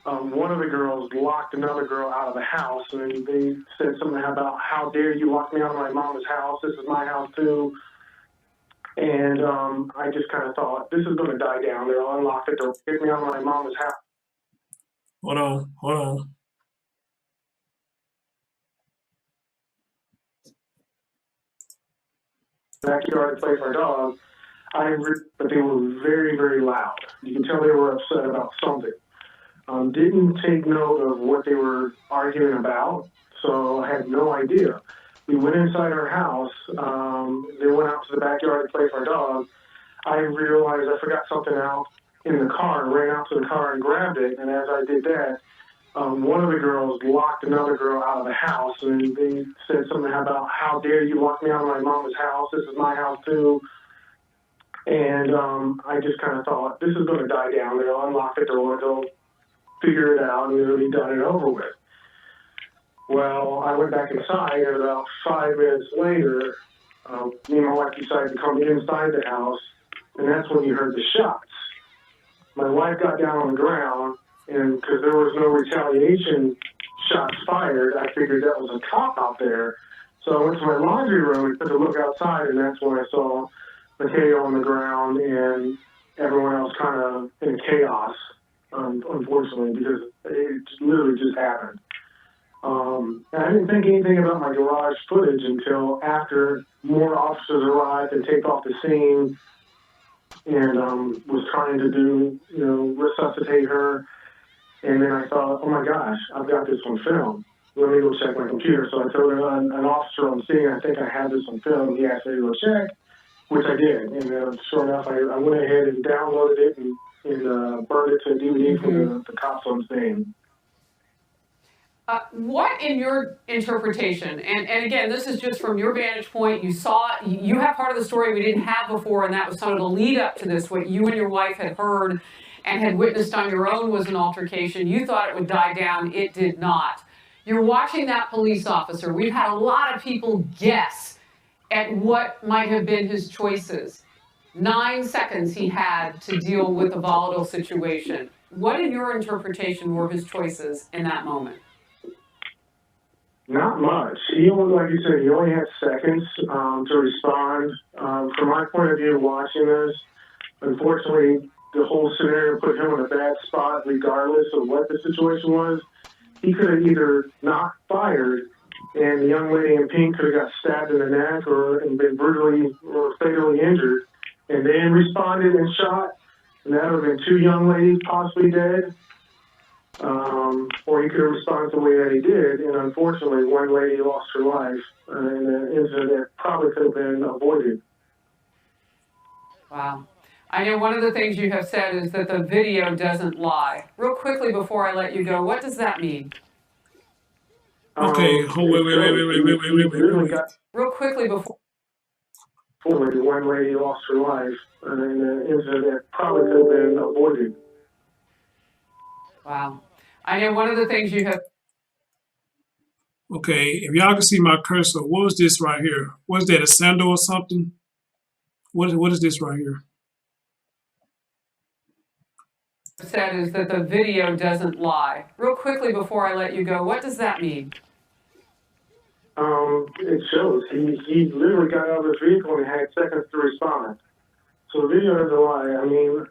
one of the girls locked another girl out of the house, and they said something about, how dare you lock me out of my mama's house? This is my house, too. And I just kind of thought, this is going to die down. They'll unlock it. They'll kick me out of my mama's house. Hold on. Backyard to play for our dog. But they were very, very loud. You can tell they were upset about something. Didn't take note of what they were arguing about, so I had no idea. We went inside our house. They went out to the backyard to play for our dog. I realized I forgot something out in the car, ran out to the car and grabbed it, and as I did that, one of the girls locked another girl out of the house, and they said something about, how dare you lock me out of my mama's house? This is my house, too. And I just kind of thought, this is going to die down. They'll unlock the door, they'll figure it out, and it'll be done and over with. Well, I went back inside, and about 5 minutes later, me and my wife decided to come inside the house, and that's when you heard the shots. My wife got down on the ground, and because there was no retaliation shots fired, I figured that was a cop out there. So I went to my laundry room and took a look outside, and that's when I saw Mateo on the ground and everyone else kind of in chaos, unfortunately, because it literally just happened. And I didn't think anything about my garage footage until after more officers arrived and taped off the scene and was trying to do, resuscitate her. And then I thought, oh my gosh, I've got this on film. Let me go check my computer. So I told an officer on scene, I think I have this on film. He asked me to go check, which I did. And sure enough, I went ahead and downloaded it and burned it to a DVD for the cops on scene. What, in your interpretation, and again, this is just from your vantage point, you have part of the story we didn't have before, and that was some of the lead up to this, what you and your wife had heard and had witnessed on your own was an altercation. You thought it would die down, it did not. You're watching that police officer. We've had a lot of people guess at what might have been his choices. 9 seconds he had to deal with a volatile situation. What, in your interpretation, were his choices in that moment? Not much. He only, like you said, he only had seconds to respond. From my point of view, watching this, unfortunately, the whole scenario put him in a bad spot, regardless of what the situation was. He could have either not fired, and the young lady in pink could have got stabbed in the neck and been brutally or fatally injured, and then responded and shot, and that would have been 2 young ladies possibly dead. or he could have responded the way that he did. And unfortunately, one lady lost her life in an incident that probably could have been avoided. Wow. I know one of the things you have said is that the video doesn't lie. Real quickly before I let you go, what does that mean? Okay, wait. Real quickly before. One lady lost her life in an incident that probably could have been avoided. Wow. I know one of the things you have. Okay, if y'all can see my cursor, what was this right here? Was that a sandal or something? What is this right here? Said is that the video doesn't lie. Real quickly before I let you go, what does that mean? It shows he literally got out of his vehicle and had seconds to respond. So the video doesn't lie. I mean,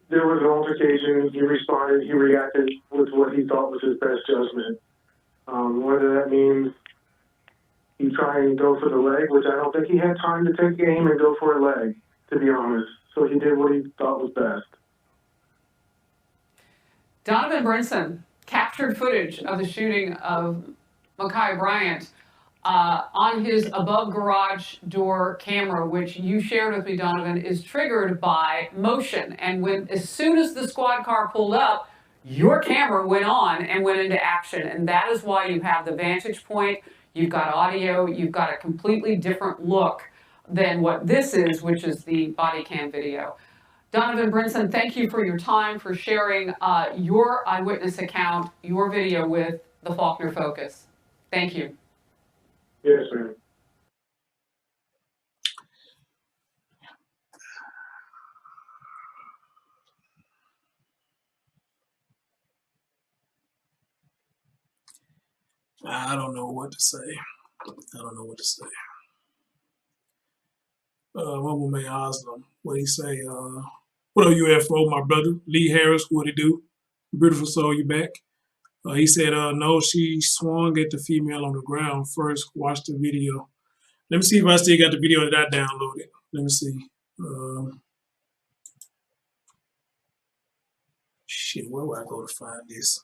there was an altercation. He responded. He reacted with what he thought was his best judgment. Whether that means he tried and go for the leg, which I don't think he had time to take aim and go for a leg, to be honest. So he did what he thought was best. Donovan Brinson captured footage of the shooting of Ma'Khia Bryant on his above garage door camera, which you shared with me, Donovan, is triggered by motion. And as soon as the squad car pulled up, your camera went on and went into action. And that is why you have the vantage point, you've got audio, you've got a completely different look than what this is, which is the body cam video. Donovan Brinson, thank you for your time, for sharing your eyewitness account, your video with the Faulkner Focus. Thank you. Yes, ma'am. I don't know what to say. What will make Oslam? What he say? What up, UFO, my brother? Lee Harris, what he do? Beautiful soul, you back? He said, no, she swung at the female on the ground first. Watch the video. Let me see if I still got the video that I downloaded. Let me see. Shit, where would I go to find this?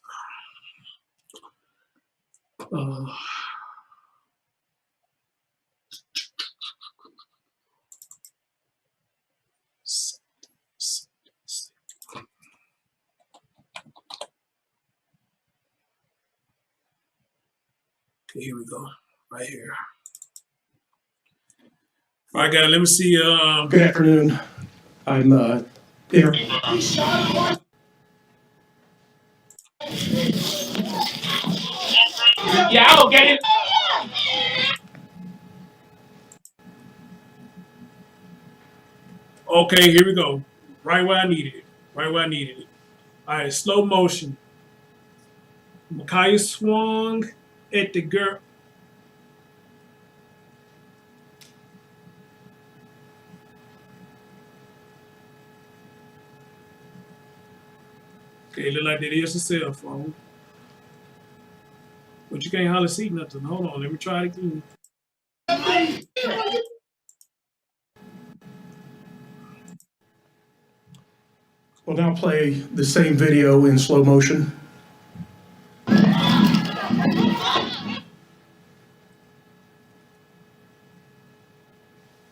Okay, here we go. Right here. All right, guys, let me see. Good afternoon. I'm here. Yeah, I'll get it. Okay, here we go. Right where I needed it. All right, slow motion. Ma'Khia swung at the girl. Okay, look like that is a cell phone. But you can't hardly see nothing. Hold on, let me try it again. We'll now play the same video in slow motion.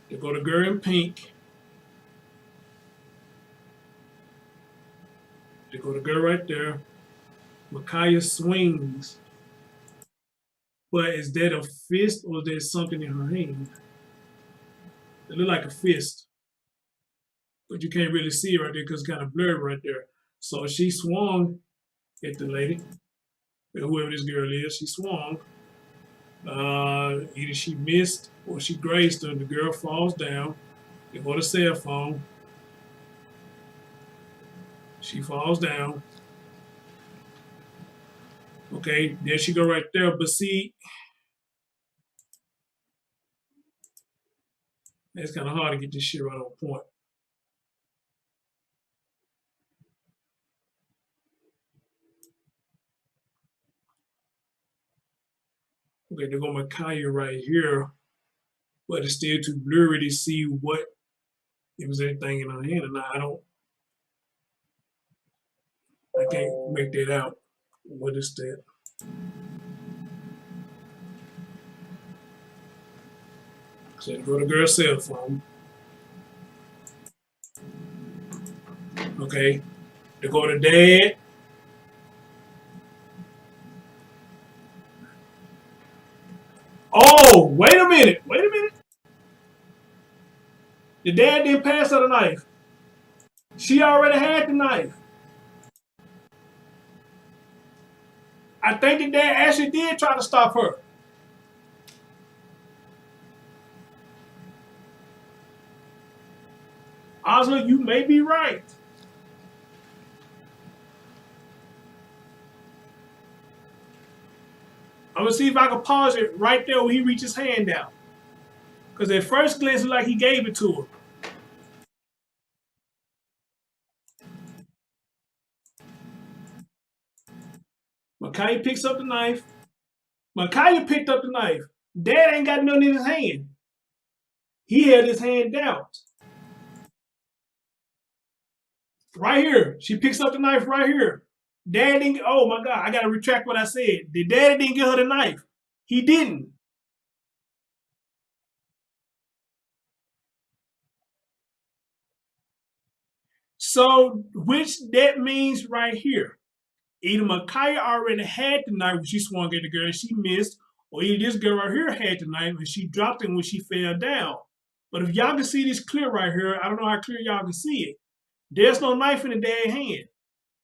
You go to girl in pink. You go to girl right there. Ma'Khia swings. But is that a fist or is there something in her hand? It look like a fist. But you can't really see it right there because it's kind of blurred right there. So she swung at the lady. Whoever this girl is, she swung. Either she missed or she grazed her. The girl falls down. They go to cell phone. She falls down. Okay, there she go right there. But see, it's kind of hard to get this shit right on point. Okay, they're going to Ma'Khia right here, but it's still too blurry to see what, if there's anything in her hand or not. I don't. I can't make that out. What is that? So go to girl's cell phone. Okay. To go to dad. Oh, wait a minute. Wait a minute. The dad didn't pass her the knife. She already had the knife. I think the dad actually did try to stop her. Oslo, you may be right. I'm gonna see if I can pause it right there when he reaches his hand out. Because at first glance, it looked like he gave it to her. Micaiah picks up the knife. Micaiah picked up the knife. Dad ain't got nothing in his hand. He had his hand down. Right here. She picks up the knife right here. Dad didn't, oh my God, I gotta retract what I said. The daddy didn't give her the knife. He didn't. So, which that means right here. Either Micaiah already had the knife when she swung at the girl and she missed, or either this girl right here had the knife and she dropped it when she fell down. But if y'all can see this clear right here, I don't know how clear y'all can see it. There's no knife in the dad's hand.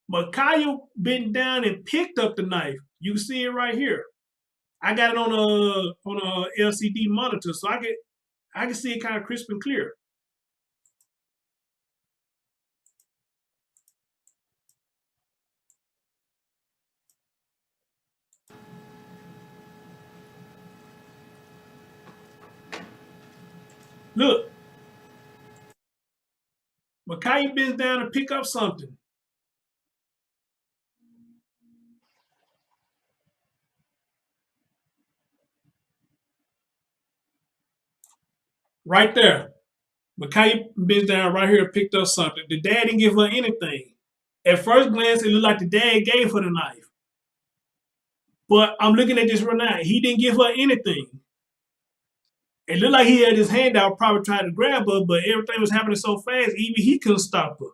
Micaiah bent down and picked up the knife. You can see it right here. I got it on a LCD monitor, so I can see it kind of crisp and clear. Look, Micaiah bends down to pick up something. Right there. Micaiah bends down right here and picked up something. The dad didn't give her anything. At first glance, it looked like the dad gave her the knife. But I'm looking at this right now. He didn't give her anything. It looked like he had his hand out, probably trying to grab her, but everything was happening so fast, even he couldn't stop her.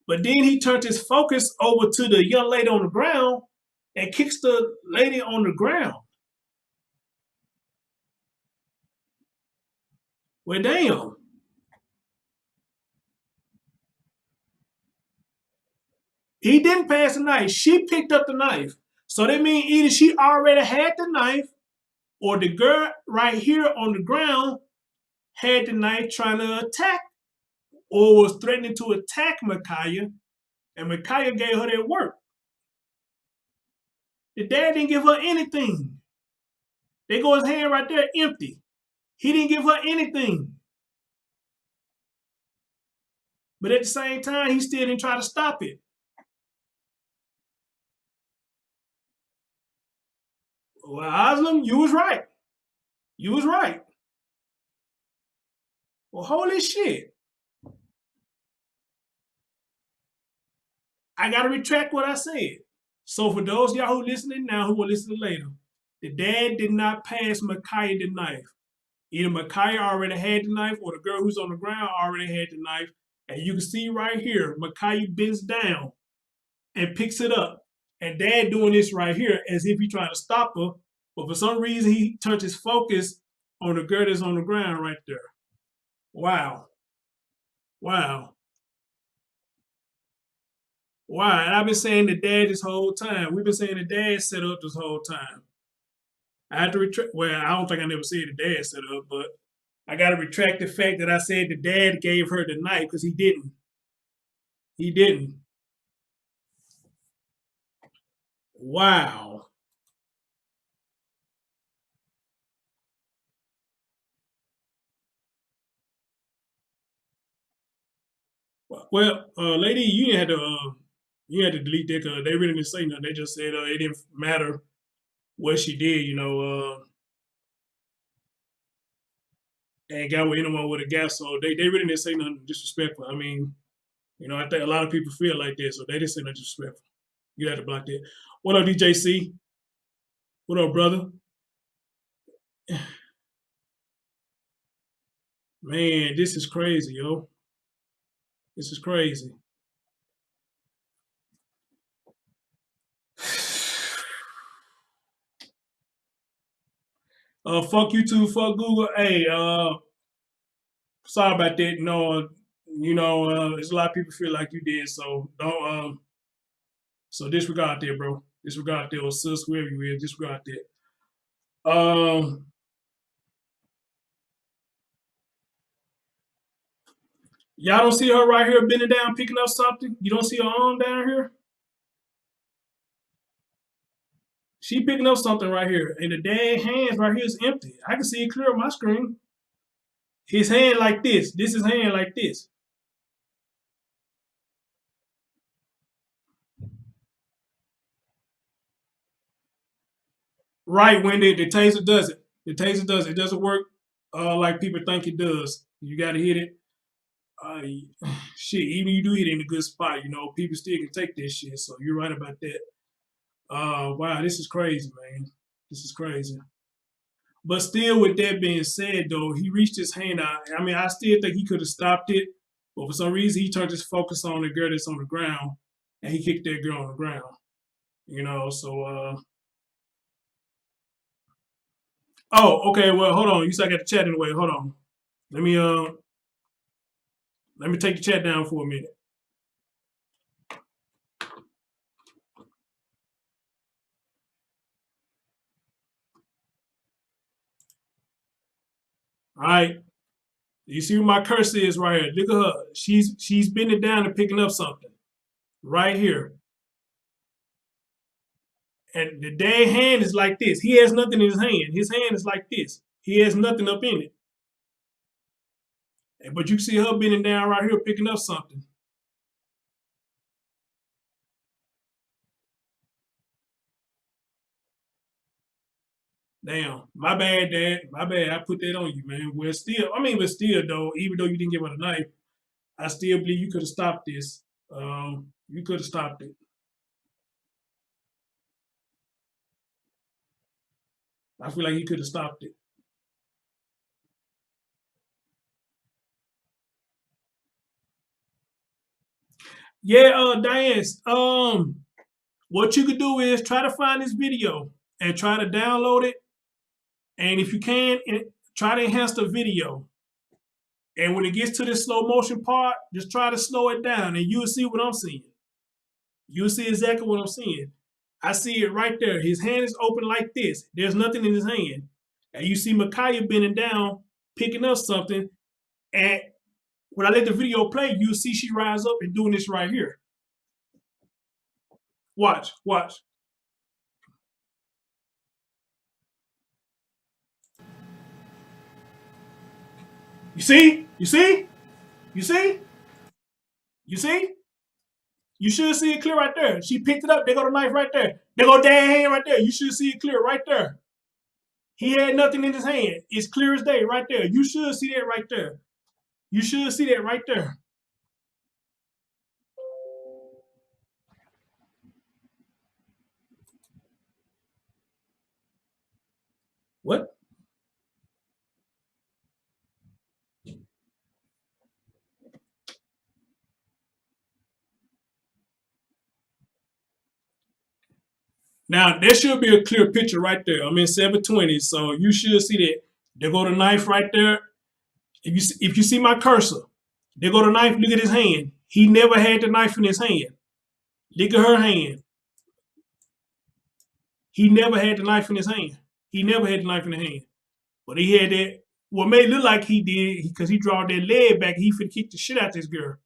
But then he turned his focus over to the young lady on the ground and kicks the lady on the ground. Well, damn. He didn't pass the knife. She picked up the knife. So that means either she already had the knife or the girl right here on the ground had the knife trying to attack or was threatening to attack Micaiah, and Micaiah gave her that work. The dad didn't give her anything. There goes his hand right there empty. He didn't give her anything. But at the same time, he still didn't try to stop it. Well, Aslam, you was right. You was right. Well, holy shit. I got to retract what I said. So for those of y'all who listening now, who will listen later, the dad did not pass Micaiah the knife. Either Micaiah already had the knife or the girl who's on the ground already had the knife. And you can see right here, Micaiah bends down and picks it up. And dad doing this right here as if he trying to stop her. But for some reason, he turns his focus on the girl that's on the ground right there. Wow. Wow. Wow. And I've been saying the dad this whole time. We've been saying the dad set up this whole time. I had to retract. Well, I don't think I never said the dad set up, but I got to retract the fact that I said the dad gave her the knife because he didn't. He didn't. Wow. Well, lady, you had to delete that because they really didn't say nothing. They just said it didn't matter what she did, and got with anyone with a gas. So they really didn't say nothing disrespectful. I mean, I think a lot of people feel like that, so they didn't say nothing disrespectful. You had to block that. What up, DJC? What up, brother? Man, this is crazy, yo. This is crazy. Fuck YouTube, fuck Google. Hey, sorry about that. No, there's a lot of people feel like you did, so don't so disregard that, bro. Disregard that, or sis, whoever you is, disregard that. Y'all don't see her right here bending down, picking up something? You don't see her arm down here? She picking up something right here, and the dang hands right here is empty. I can see it clear on my screen. His hand like this. This is hand like this. Right, when the taser does it. The taser does it. It doesn't work like people think it does. You got to hit it. Shit, even you do hit it in a good spot, people still can take this shit. So you're right about that. Wow, this is crazy, man. This is crazy. But still, with that being said, though, he reached his hand out. I mean, I still think he could have stopped it, but for some reason, he turned his focus on the girl that's on the ground, and he kicked that girl on the ground. So. Oh, okay. Well, hold on. You said I got the chat anyway. Hold on. Let me take the chat down for a minute. All right. You see where my cursor is right here. Look at her. She's bending down and picking up something. Right here. And the dang hand is like this. He has nothing in his hand. His hand is like this. He has nothing up in it. But you see her bending down right here, picking up something. Damn, my bad, Dad. My bad. I put that on you, man. But still, though, even though you didn't give her the knife, I still believe you could have stopped this. You could have stopped it. I feel like you could have stopped it. Yeah, Diane. What you could do is try to find this video and try to download it. And if you can, try to enhance the video. And when it gets to this slow motion part, just try to slow it down and you'll see what I'm seeing. You'll see exactly what I'm seeing. I see it right there. His hand is open like this. There's nothing in his hand. And you see Micaiah bending down, picking up something. And when I let the video play, you'll see she rise up and doing this right here. Watch. You see? You see? You see? You see? You should see it clear right there. She picked it up. There go the knife right there. There go Dan hand right there. You should see it clear right there. He had nothing in his hand. It's clear as day right there. You should see that right there. You should see that right there. What? Now, there should be a clear picture right there. I'm in 720, so you should see that. There go the knife right there. If you see my cursor, there go the knife. Look at his hand. He never had the knife in his hand. Look at her hand. He never had the knife in his hand. He never had the knife in his hand. But he had that. What made it look like he did, because he draw that leg back, he finna kick the shit out this girl.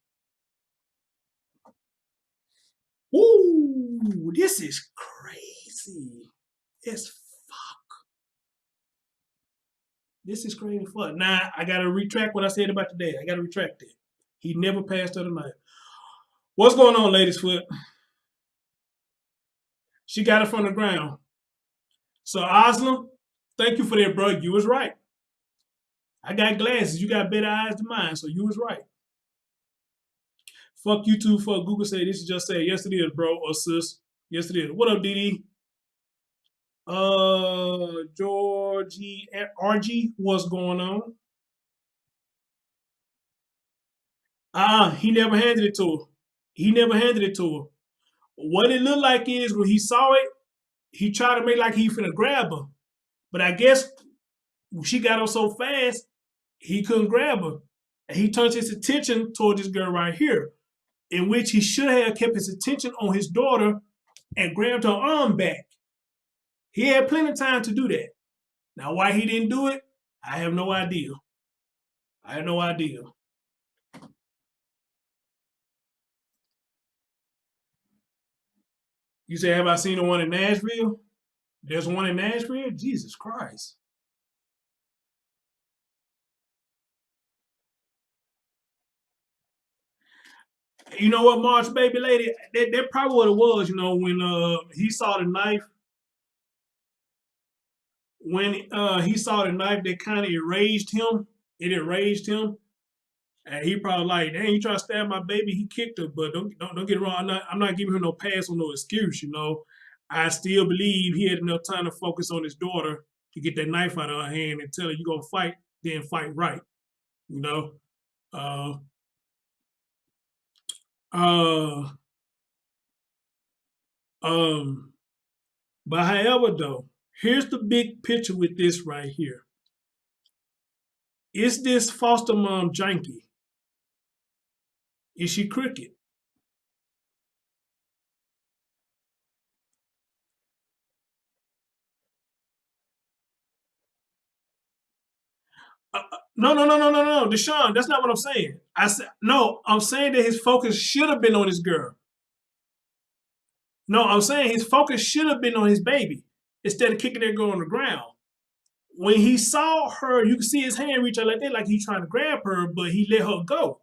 Ooh, this is crazy as fuck. This is crazy as fuck. Now, I gotta retract what I said about today. I gotta retract it. He never passed her the knife. What's going on, ladies' foot? She got it from the ground. So, Aslam, thank you for that, bro. You was right. I got glasses. You got better eyes than mine, so you was right. Fuck YouTube, fuck Google said this is just said. Yes, it is, bro or sis. Yes, it is. What up, Dee? Georgie RG, what's going on? He never handed it to her. He never handed it to her. What it looked like is when he saw it, he tried to make like he finna grab her. But I guess she got up so fast, he couldn't grab her. And he turned his attention toward this girl right here, in which he should have kept his attention on his daughter and grabbed her arm back. He had plenty of time to do that. Now, why he didn't do it, I have no idea. I have no idea. You say, have I seen the one in Nashville? There's one in Nashville? Jesus Christ. You know what, March, baby lady? That probably what it was, you know, when he saw the knife. When he saw the knife, that kind of enraged him. It enraged him. And he probably like, dang, you try to stab my baby, he kicked her. But don't get it wrong, I'm not giving her no pass or no excuse, you know. I still believe he had enough time to focus on his daughter to get that knife out of her hand and tell her, you gonna fight, then fight right. You know? But however though, here's the big picture with this right here. Is this foster mom janky? Is she crooked? No, Deshaun, that's not what I'm saying. I said no. I'm saying that his focus should have been on his girl. No, I'm saying his focus should have been on his baby instead of kicking that girl on the ground. When he saw her, you can see his hand reach out like that, like he's trying to grab her, but he let her go.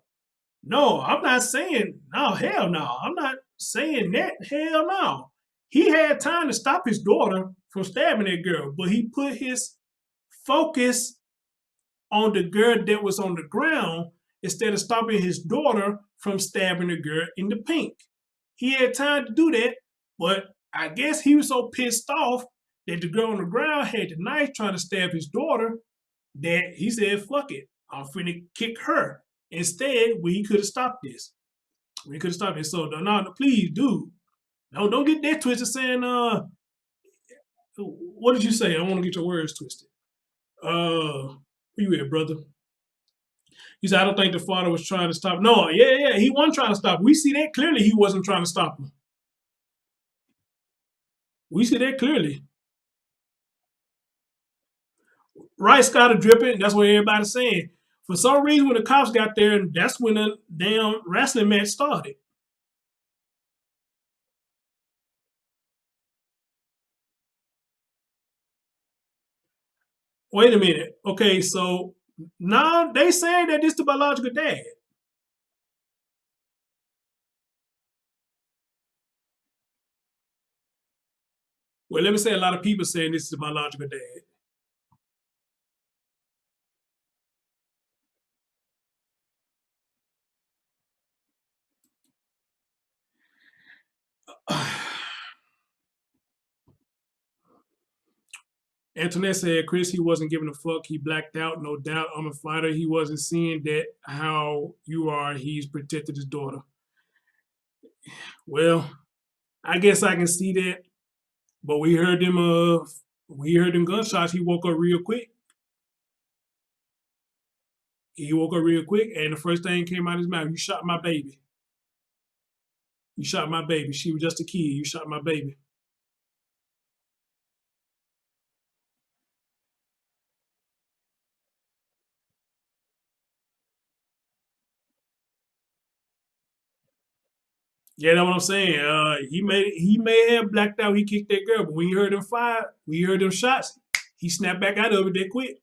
No, I'm not saying no. Hell no. I'm not saying that. Hell no. He had time to stop his daughter from stabbing that girl, but he put his focus on the girl that was on the ground instead of stopping his daughter from stabbing the girl in the pink. He had time to do that, but I guess he was so pissed off that the girl on the ground had the knife trying to stab his daughter that he said, fuck it, I'm finna kick her. Instead, he could have stopped this. We could have stopped it. So, no, please, dude, no, don't get that twisted saying, what did you say? I don't want to get your words twisted. Where you at, brother? He said, I don't think the father was trying to stop. No, yeah, he wasn't trying to stop. We see that clearly he wasn't trying to stop him. We see that clearly. Rice got a dripping. That's what everybody's saying. For some reason, when the cops got there, that's when the damn wrestling match started. Wait a minute. Okay, so now they saying that this is the biological dad. Well, let me say a lot of people saying this is the biological dad. Antoinette said, Chris, he wasn't giving a fuck. He blacked out, no doubt. I'm a fighter. He wasn't seeing that how you are. He's protected his daughter. Well, I guess I can see that. But we heard them gunshots. He woke up real quick. He woke up real quick, and the first thing came out of his mouth, you shot my baby. You shot my baby. She was just a kid. You shot my baby. Yeah, that's what I'm saying. He may have blacked out. He kicked that girl, but when he heard them fire, when he heard them shots, he snapped back out of it that quick.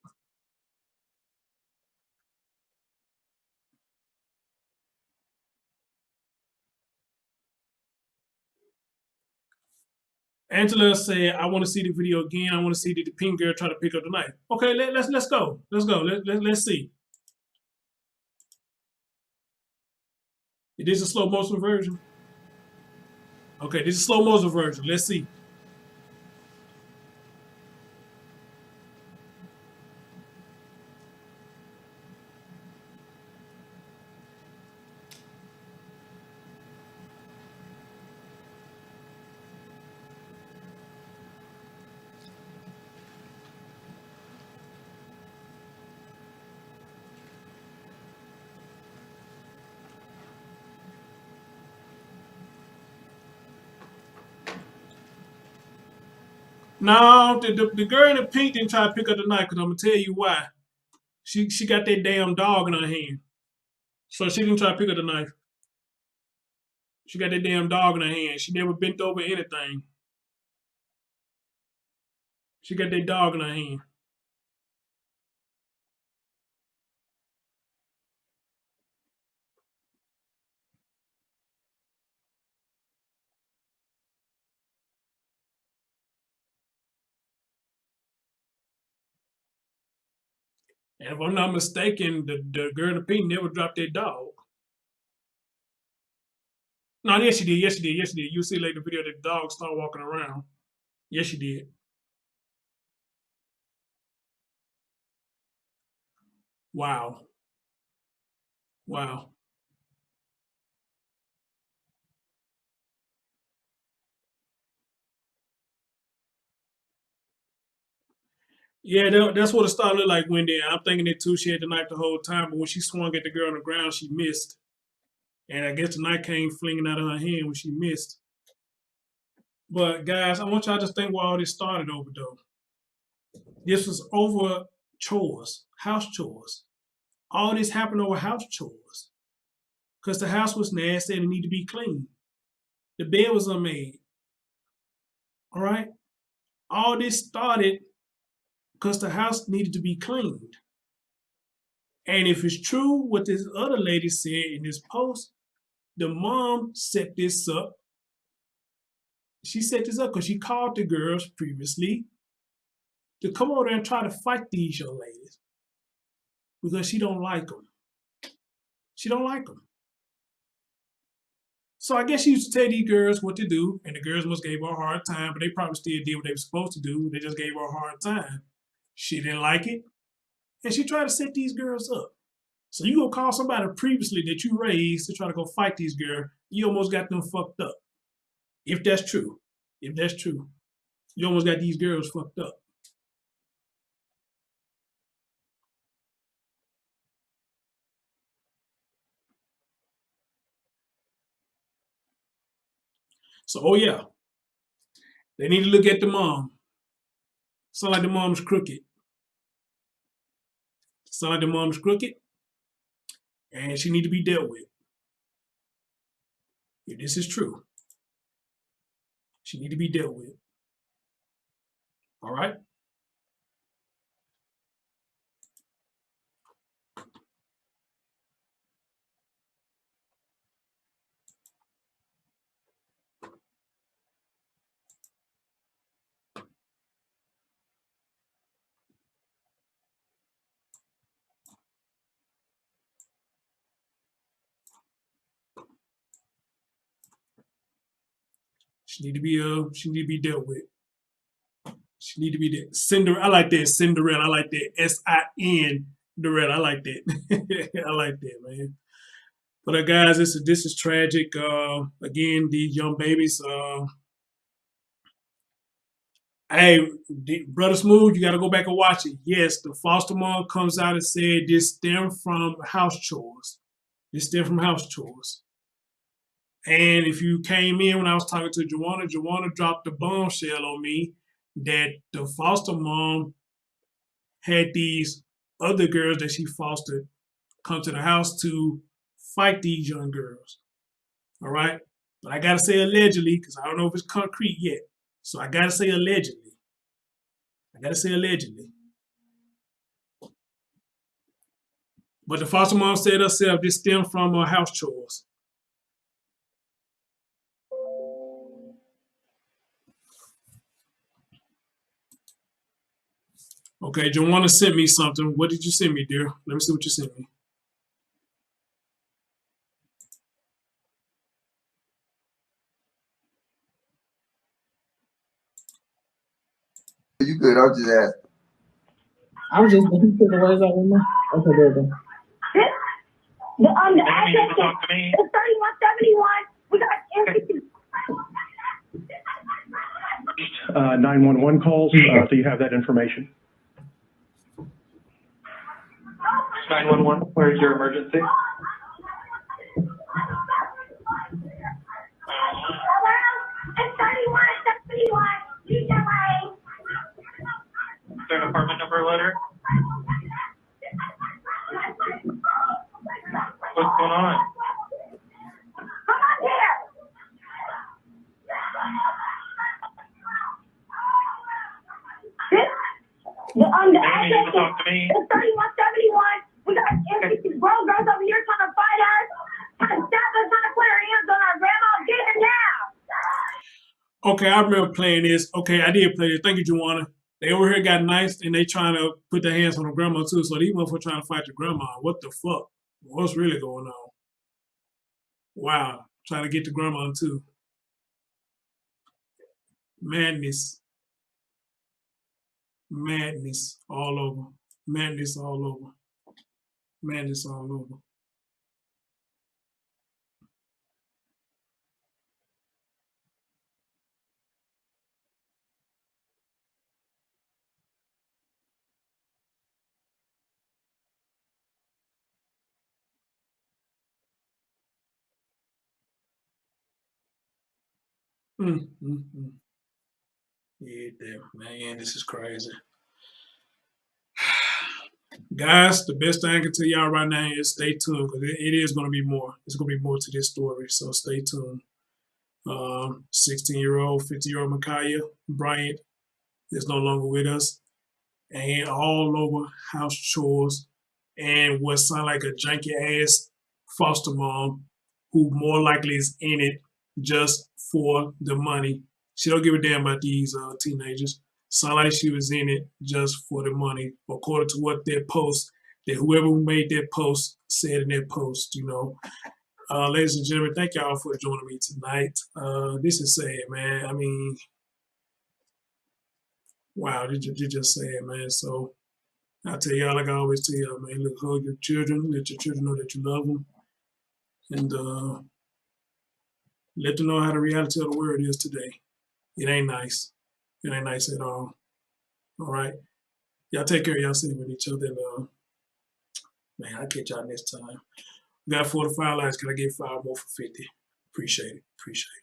Angela said, "I want to see the video again. I want to see the pink girl try to pick up the knife." Okay, let's go. Let's go. Let's see. It is a slow motion version. Okay, this is slow motion version. Let's see. No, the girl in the pink didn't try to pick up the knife, because I'm going to tell you why. She got that damn dog in her hand. So she didn't try to pick up the knife. She got that damn dog in her hand. She never bent over anything. She got that dog in her hand. And if I'm not mistaken, the girl in the pink never dropped that dog. No, yes she did. Yes she did. Yes she did. You'll see later the video that the dog started walking around. Yes she did. Wow. Wow. Yeah, that's what it started looking like, Wendy. I'm thinking it too. She had the knife the whole time, but when she swung at the girl on the ground, she missed. And I guess the knife came flinging out of her hand when she missed. But guys, I want y'all to think where all this started over though. This was over chores, house chores. All this happened over house chores. Because the house was nasty and it needed to be cleaned. The bed was unmade. All right? All this started because the house needed to be cleaned. And if it's true what this other lady said in this post, the mom set this up. She set this up because she called the girls previously to come over there and try to fight these young ladies because she don't like them. She don't like them. So I guess she used to tell these girls what to do, and the girls must gave her a hard time, but they probably still did what they were supposed to do. They just gave her a hard time. She didn't like it, and she tried to set these girls up. So you gonna call somebody previously that you raised to try to go fight these girls, you almost got them fucked up. If that's true. If that's true. You almost got these girls fucked up. So, oh yeah, they need to look at the mom. Sound like the mom's crooked. Sound like the mom's crooked, and she need to be dealt with. If this is true, she need to be dealt with. All right? She need to be dealt with. She need to be dealt. Cinderella. I like that. Cinderella. I like that. S-I-N. Cinderella. I like that. I like that, man. But guys, this is tragic. Again, these young babies. Hey, Brother Smooth, you got to go back and watch it. Yes, the foster mom comes out and said this stemmed from house chores. This stemmed from house chores. And if you came in when I was talking to Joanna dropped the bombshell on me that the foster mom had these other girls that she fostered come to the house to fight these young girls. All right? But I got to say allegedly, because I don't know if it's concrete yet. So I got to say allegedly. But the foster mom said herself, this stemmed from house chores. Okay, Joanna sent me something. What did you send me, dear? Let me see what you sent me. You good? I was just asking. I was just looking for the words I remember. Okay, there we go. The address is 3171. We got empty. 911 calls, so you have that information. 911, where's your emergency? It's 3171. Lead the way. Is there an apartment number letter? What's going on? Come on here. The address is 3171. We got these grown girls over here trying to fight us, trying to stab us, trying to put our hands on our grandma. Get her now. Okay, I remember playing this. Okay, I did play this. Thank you, Juana. They over here got nice, and they trying to put their hands on the grandma too. So these motherfuckers trying to fight the grandma. What the fuck? What's really going on? Wow, trying to get the grandma too. Madness. Madness all over. Madness all over. Madness all over. Yeah, damn, man, this is crazy. Guys, the best thing I can tell y'all right now is stay tuned because it is going to be more. It's going to be more to this story, so stay tuned. 16-year-old, 50-year-old Micaiah Bryant is no longer with us, and all over house chores and what sound like a junky-ass foster mom who more likely is in it just for the money. She don't give a damn about these teenagers. Sound like she was in it just for the money, according to what their post, that whoever made that post said in their post, you know. Ladies and gentlemen, thank y'all for joining me tonight. This is sad, man. I mean, wow, this just sad, man. So I tell y'all, like I always tell y'all, man, look, hug your children, let your children know that you love them, and let them know how the reality of the world is today. It ain't nice. It ain't nice at all. All right? Y'all take care of yourself with each other. And, man, I'll catch y'all next time. We got 45 likes. Can I get 5 more for 50? Appreciate it. Appreciate it.